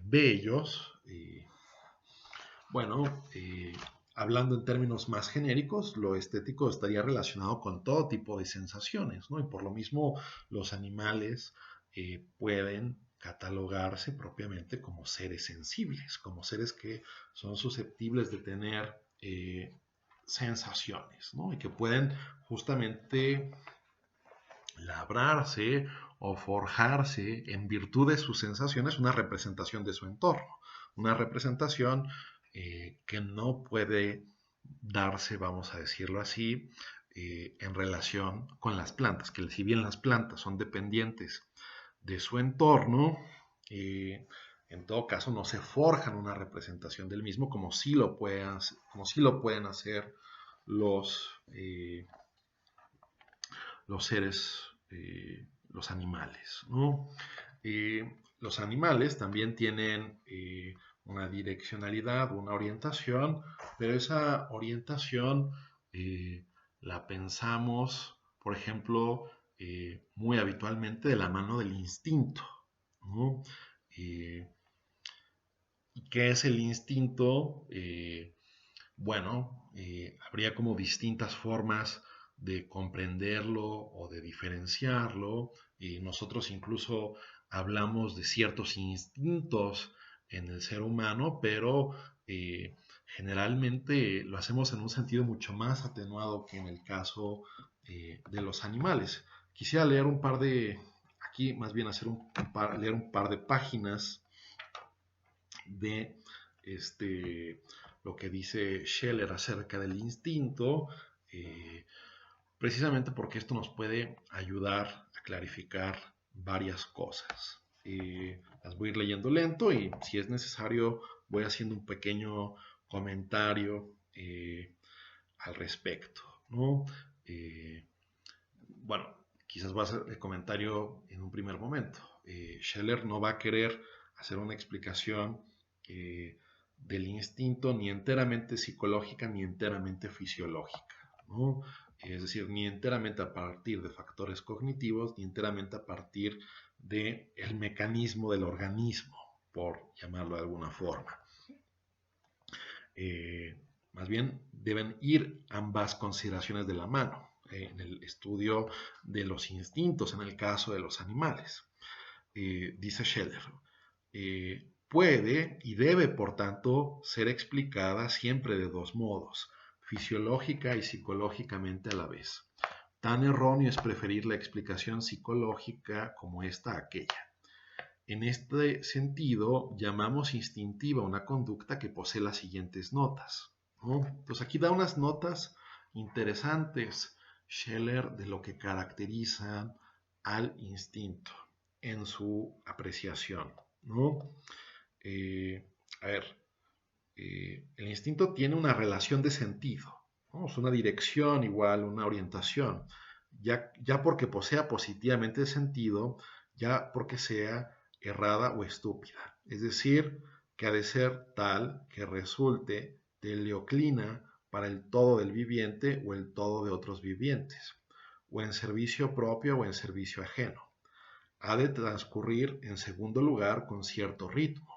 S1: bellos. Bueno, hablando en términos más genéricos, lo estético estaría relacionado con todo tipo de sensaciones, ¿no? Y por lo mismo los animales pueden catalogarse propiamente como seres sensibles, como seres que son susceptibles de tener sensaciones, ¿no? Y que pueden justamente labrarse o forjarse en virtud de sus sensaciones una representación de su entorno, una representación que no puede darse, vamos a decirlo así, en relación con las plantas, que si bien las plantas son dependientes de su entorno, en todo caso no se forjan una representación del mismo como sí lo pueden hacer los, los seres, los animales, ¿no? Los animales también tienen una direccionalidad, una orientación, pero esa orientación la pensamos, por ejemplo, muy habitualmente de la mano del instinto, ¿no? Eh, ¿Y qué es el instinto? Bueno, habría como distintas formas de comprenderlo o de diferenciarlo. Y nosotros incluso hablamos de ciertos instintos en el ser humano, pero generalmente lo hacemos en un sentido mucho más atenuado que en el caso de los animales. Quisiera leer un par de, aquí más bien leer un par de páginas de lo que dice Scheller acerca del instinto, eh, precisamente porque esto nos puede ayudar a clarificar varias cosas. Las voy a ir leyendo lento y si es necesario voy haciendo un pequeño comentario al respecto, ¿no? Eh, bueno, quizás va a ser el comentario en un primer momento. Scheller no va a querer hacer una explicación del instinto ni enteramente psicológica ni enteramente fisiológica, ¿no? Es decir, ni enteramente a partir de factores cognitivos, ni enteramente a partir del mecanismo del organismo, por llamarlo de alguna forma. Más bien deben ir ambas consideraciones de la mano en el estudio de los instintos en el caso de los animales. Dice Scheller, puede y debe, por tanto, ser explicada siempre de dos modos, fisiológica y psicológicamente a la vez. Tan erróneo es preferir la explicación psicológica como esta a aquella. En este sentido, llamamos instintiva una conducta que posee las siguientes notas, ¿no? Entonces aquí da unas notas interesantes Scheller de lo que caracteriza al instinto en su apreciación, ¿no? A ver, el instinto tiene una relación de sentido, ¿no? Es una dirección igual, una orientación, ya porque posea positivamente sentido, ya porque sea errada o estúpida. Es decir, que ha de ser tal que resulte teleoclina para el todo del viviente o el todo de otros vivientes, o en servicio propio o en servicio ajeno. Ha de transcurrir en segundo lugar con cierto ritmo.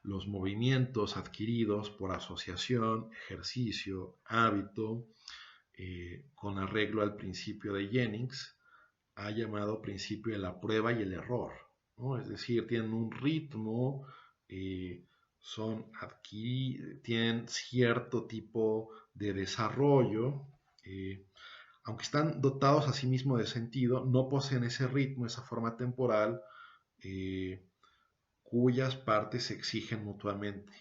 S1: Los movimientos adquiridos por asociación, ejercicio, hábito, con arreglo al principio de Jennings, ha llamado principio de la prueba y el error, ¿no? Es decir, tienen un ritmo, tienen cierto tipo de desarrollo, aunque están dotados a sí mismos de sentido, no poseen ese ritmo, esa forma temporal, cuyas partes se exigen mutuamente.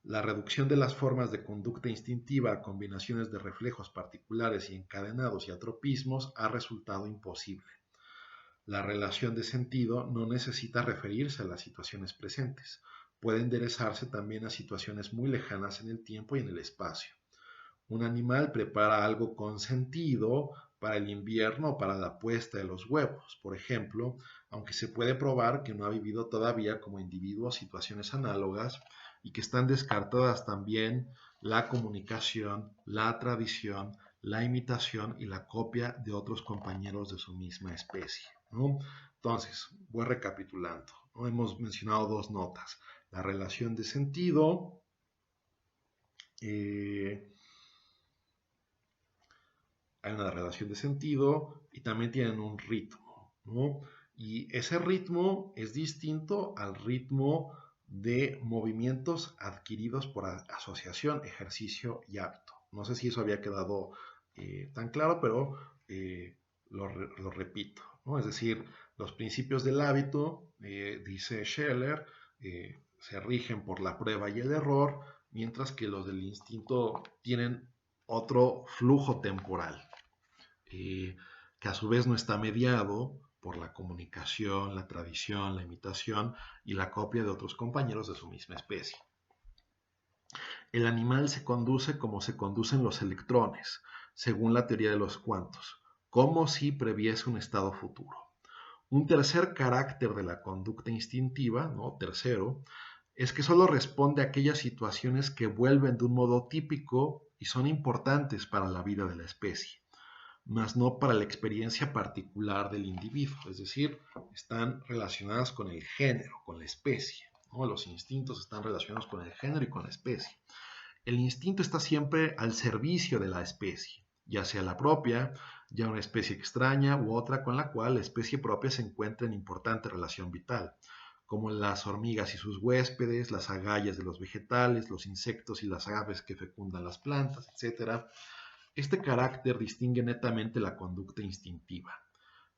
S1: La reducción de las formas de conducta instintiva a combinaciones de reflejos particulares y encadenados y atropismos ha resultado imposible. La relación de sentido no necesita referirse a las situaciones presentes, puede enderezarse también a situaciones muy lejanas en el tiempo y en el espacio. Un animal prepara algo con sentido para el invierno o para la puesta de los huevos, por ejemplo, aunque se puede probar que no ha vivido todavía como individuo situaciones análogas y que están descartadas también la comunicación, la tradición, la imitación y la copia de otros compañeros de su misma especie, ¿no? Entonces, voy recapitulando, ¿no? Hemos mencionado dos notas, la relación de sentido, hay una relación de sentido y también tienen un ritmo, ¿no? Y ese ritmo es distinto al ritmo de movimientos adquiridos por asociación, ejercicio y hábito. No sé si eso había quedado tan claro, pero lo repito, ¿no? Es decir, los principios del hábito, dice Scheller, se rigen por la prueba y el error, mientras que los del instinto tienen otro flujo temporal, que a su vez no está mediado por la comunicación, la tradición, la imitación y la copia de otros compañeros de su misma especie. El animal se conduce como se conducen los electrones, según la teoría de los cuantos, como si previese un estado futuro. Un tercer carácter de la conducta instintiva, ¿no? Tercero, es que solo responde a aquellas situaciones que vuelven de un modo típico y son importantes para la vida de la especie, mas no para la experiencia particular del individuo, es decir, están relacionadas con el género, con la especie, ¿no? Los instintos están relacionados con el género y con la especie. El instinto está siempre al servicio de la especie, ya sea la propia, ya una especie extraña u otra con la cual la especie propia se encuentra en importante relación vital, como las hormigas y sus huéspedes, las agallas de los vegetales, los insectos y las aves que fecundan las plantas, etc. Este carácter distingue netamente la conducta instintiva.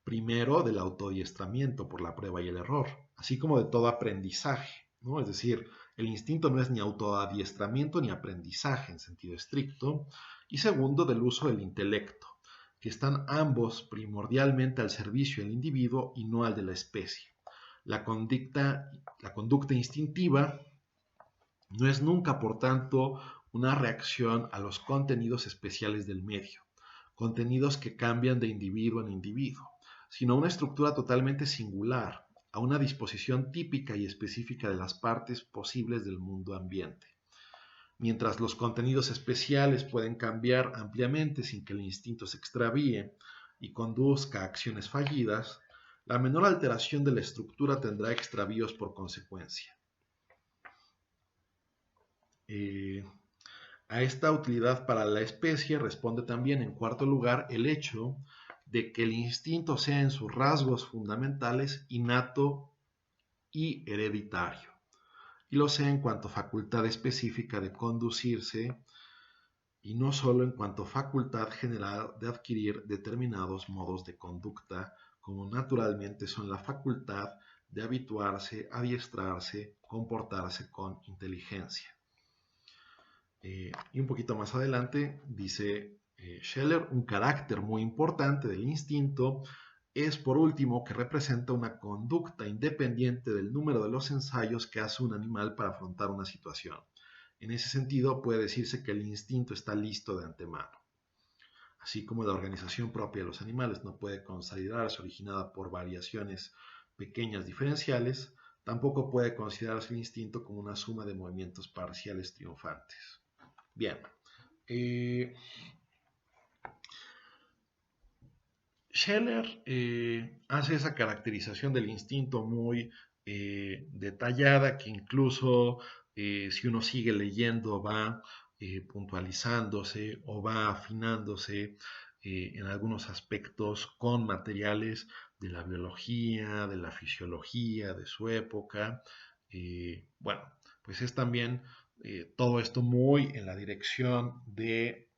S1: Primero, del autoadiestramiento por la prueba y el error, así como de todo aprendizaje, ¿no? Es decir, el instinto no es ni autoadiestramiento ni aprendizaje en sentido estricto. Y segundo, del uso del intelecto, que están ambos primordialmente al servicio del individuo y no al de la especie. La conducta instintiva no es nunca, por tanto, una reacción a los contenidos especiales del medio, contenidos que cambian de individuo en individuo, sino una estructura totalmente singular, a una disposición típica y específica de las partes posibles del mundo ambiente. Mientras los contenidos especiales pueden cambiar ampliamente sin que el instinto se extravíe y conduzca a acciones fallidas, la menor alteración de la estructura tendrá extravíos por consecuencia. A esta utilidad para la especie responde también, en cuarto lugar, el hecho de que el instinto sea en sus rasgos fundamentales innato y hereditario, y lo sea en cuanto facultad específica de conducirse y no solo en cuanto facultad general de adquirir determinados modos de conducta, como naturalmente son la facultad de habituarse, adiestrarse, comportarse con inteligencia. Y un poquito más adelante dice Scheller, un carácter muy importante del instinto es, por último, que representa una conducta independiente del número de los ensayos que hace un animal para afrontar una situación. En ese sentido, puede decirse que el instinto está listo de antemano. Así como la organización propia de los animales no puede considerarse originada por variaciones pequeñas diferenciales, tampoco puede considerarse el instinto como una suma de movimientos parciales triunfantes. Bien. Scheller hace esa caracterización del instinto muy detallada, que incluso si uno sigue leyendo va puntualizándose o va afinándose en algunos aspectos con materiales de la biología, de la fisiología, de su época. Bueno, pues es también todo esto muy en la dirección de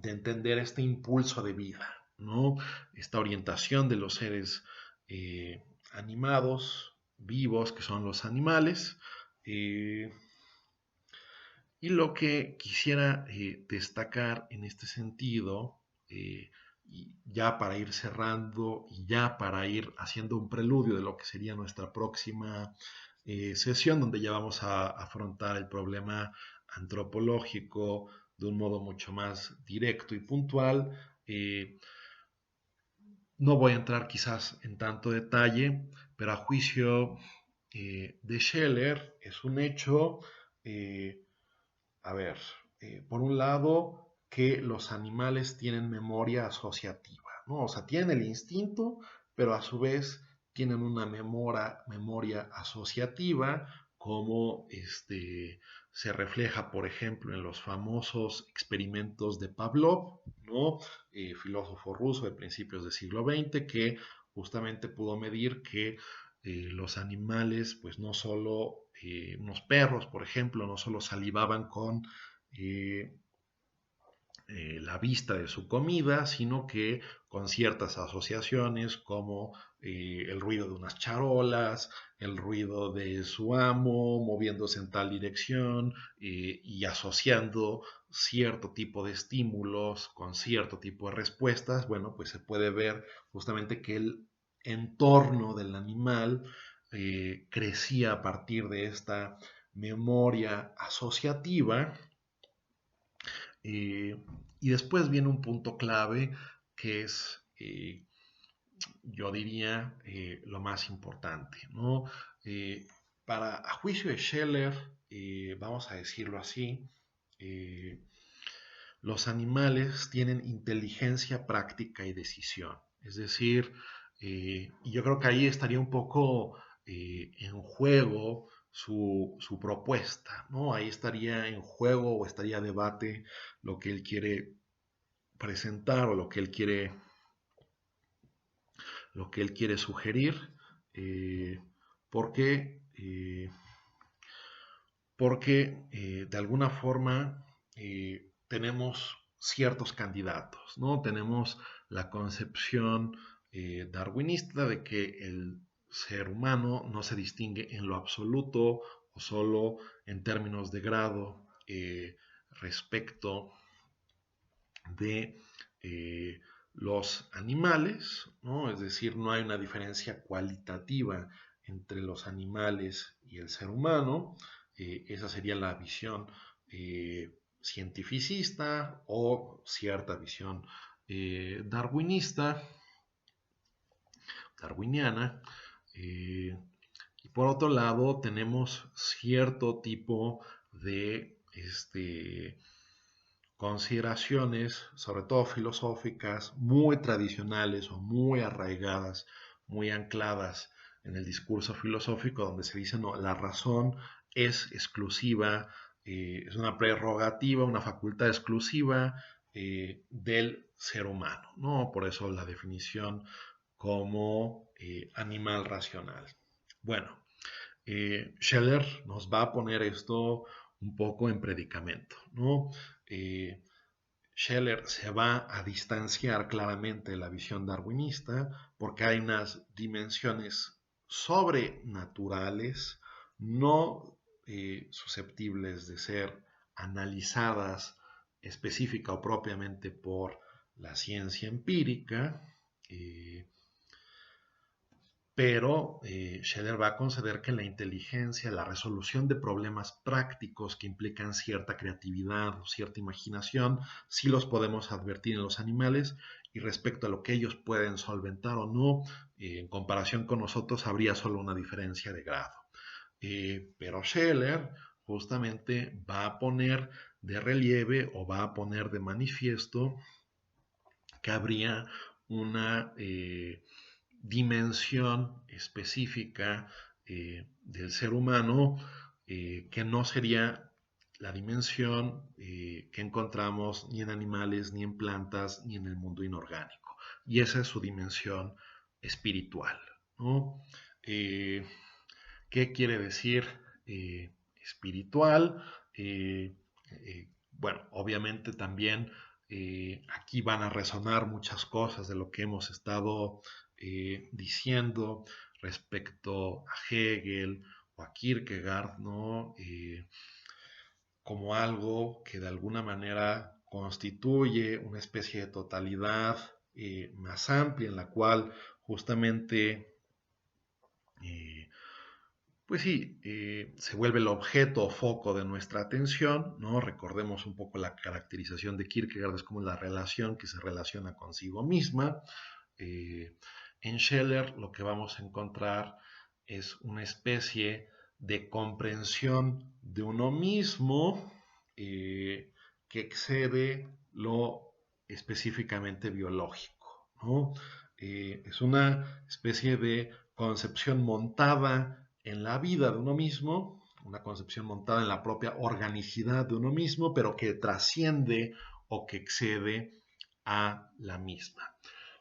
S1: entender este impulso de vida, ¿no? Esta orientación de los seres animados, vivos, que son los animales. Y lo que quisiera destacar en este sentido, y ya para ir cerrando y ya para ir haciendo un preludio de lo que sería nuestra próxima sesión, donde ya vamos a afrontar el problema antropológico de un modo mucho más directo y puntual. No voy a entrar quizás en tanto detalle, pero a juicio de Scheller es un hecho, a ver, por un lado, que los animales tienen memoria asociativa, ¿no? O sea, tienen el instinto, pero a su vez tienen una memoria asociativa, como se refleja, por ejemplo, en los famosos experimentos de Pavlov, ¿no? Filósofo ruso de principios del siglo XX, que justamente pudo medir que los animales, pues no solo unos perros, por ejemplo, no solo salivaban con eh, la vista de su comida, sino que con ciertas asociaciones como el ruido de unas charolas, el ruido de su amo moviéndose en tal dirección y asociando cierto tipo de estímulos con cierto tipo de respuestas, bueno, pues se puede ver justamente que el entorno del animal crecía a partir de esta memoria asociativa. eh, y después viene un punto clave que es, yo diría, lo más importante, ¿no? Eh, a juicio de Scheller, vamos a decirlo así, eh, los animales tienen inteligencia práctica y decisión. Es decir, y yo creo que ahí estaría un poco en juego su propuesta, ¿no? Ahí estaría en juego o estaría a debate lo que él quiere presentar o lo que él quiere sugerir, eh, porque, eh, porque de alguna forma tenemos ciertos candidatos, ¿no? Tenemos la concepción darwinista de que el ser humano no se distingue en lo absoluto o solo en términos de grado respecto de los animales, ¿no? Es decir, no hay una diferencia cualitativa entre los animales y el ser humano. Esa sería la visión cientificista o cierta visión darwiniana. Y por otro lado, tenemos cierto tipo de consideraciones, sobre todo filosóficas, muy tradicionales o muy arraigadas, muy ancladas en el discurso filosófico, donde se dice, no, la razón es exclusiva, es una prerrogativa, una facultad exclusiva del ser humano, ¿no? Por eso la definición como animal racional. Bueno, Scheller nos va a poner esto un poco en predicamento, ¿no? Eh, Scheller se va a distanciar claramente de la visión darwinista porque hay unas dimensiones sobrenaturales no susceptibles de ser analizadas específica o propiamente por la ciencia empírica. eh, pero Scheller va a conceder que la inteligencia, la resolución de problemas prácticos que implican cierta creatividad o cierta imaginación, sí los podemos advertir en los animales y respecto a lo que ellos pueden solventar o no, en comparación con nosotros habría solo una diferencia de grado. Pero Scheller justamente va a poner de relieve o va a poner de manifiesto que habría una dimensión específica del ser humano que no sería la dimensión que encontramos ni en animales, ni en plantas, ni en el mundo inorgánico. Y esa es su dimensión espiritual, ¿no? Eh, ¿Qué quiere decir espiritual? Bueno, obviamente también aquí van a resonar muchas cosas de lo que hemos estado diciendo respecto a Hegel o a Kierkegaard, ¿no? Como algo que de alguna manera constituye una especie de totalidad más amplia en la cual justamente eh, pues sí, se vuelve el objeto o foco de nuestra atención, ¿no? Recordemos un poco la caracterización de Kierkegaard, es como la relación que se relaciona consigo misma. Eh, en Scheller lo que vamos a encontrar es una especie de comprensión de uno mismo que excede lo específicamente biológico, ¿no? Es una especie de concepción montada en la vida de uno mismo, una concepción montada en la propia organicidad de uno mismo, pero que trasciende o que excede a la misma.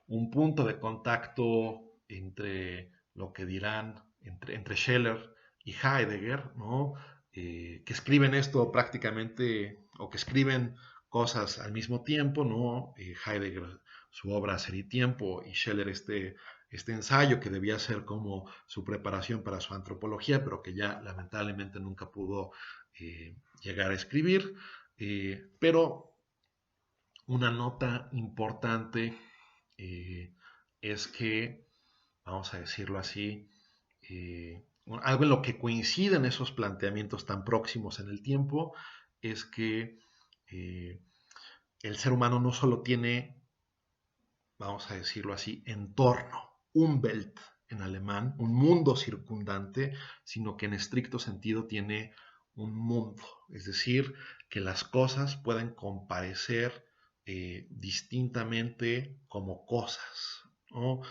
S1: Un punto de contacto entre lo que dirán, entre Scheller y Heidegger, ¿no? Que escriben esto prácticamente, o que escriben cosas al mismo tiempo, ¿no? Heidegger, su obra Ser y Tiempo, y Scheller este ensayo que debía ser como su preparación para su antropología, pero que ya lamentablemente nunca pudo llegar a escribir. Pero una nota importante es que, vamos a decirlo así, algo en lo que coinciden esos planteamientos tan próximos en el tiempo es que eh, el ser humano no solo tiene, vamos a decirlo así, entorno, Umwelt en alemán, un mundo circundante, sino que en estricto sentido tiene un mundo, es decir, que las cosas pueden comparecer distintamente como cosas, ¿no?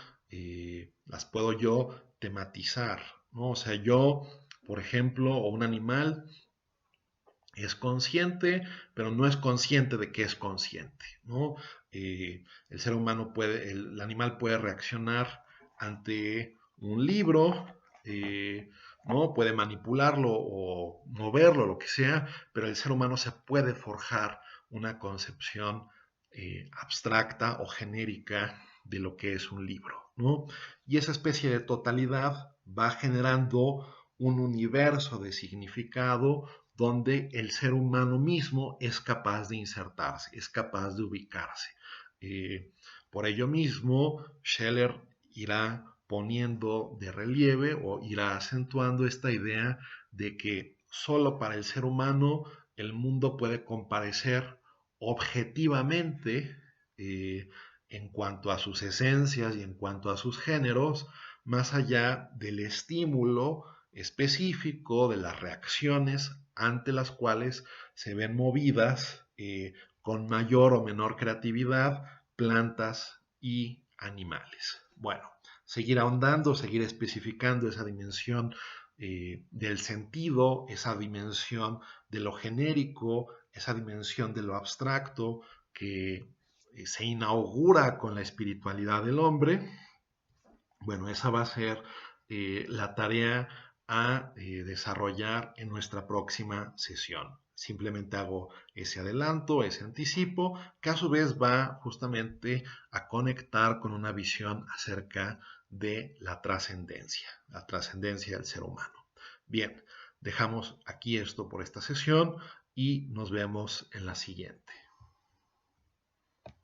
S1: Las puedo yo tematizar, ¿no? O sea, yo Por ejemplo, o un animal es consciente, pero no es consciente de que es consciente, ¿no? El ser humano puede, el animal puede reaccionar ante un libro, ¿no? Puede manipularlo o moverlo, lo que sea, pero el ser humano se puede forjar una concepción abstracta o genérica de lo que es un libro, ¿no? Y esa especie de totalidad va generando un universo de significado donde el ser humano mismo es capaz de insertarse, es capaz de ubicarse. Por ello mismo, Scheller irá poniendo de relieve o irá acentuando esta idea de que solo para el ser humano el mundo puede comparecer objetivamente en cuanto a sus esencias y en cuanto a sus géneros, más allá del estímulo específico de las reacciones ante las cuales se ven movidas con mayor o menor creatividad plantas y animales. Bueno, seguir ahondando, seguir especificando esa dimensión del sentido, esa dimensión de lo genérico, esa dimensión de lo abstracto que se inaugura con la espiritualidad del hombre. Bueno, esa va a ser la tarea a desarrollar en nuestra próxima sesión. Simplemente hago ese adelanto, ese anticipo, que a su vez va justamente a conectar con una visión acerca de la trascendencia del ser humano. Bien, dejamos aquí esto por esta sesión y nos vemos en la siguiente.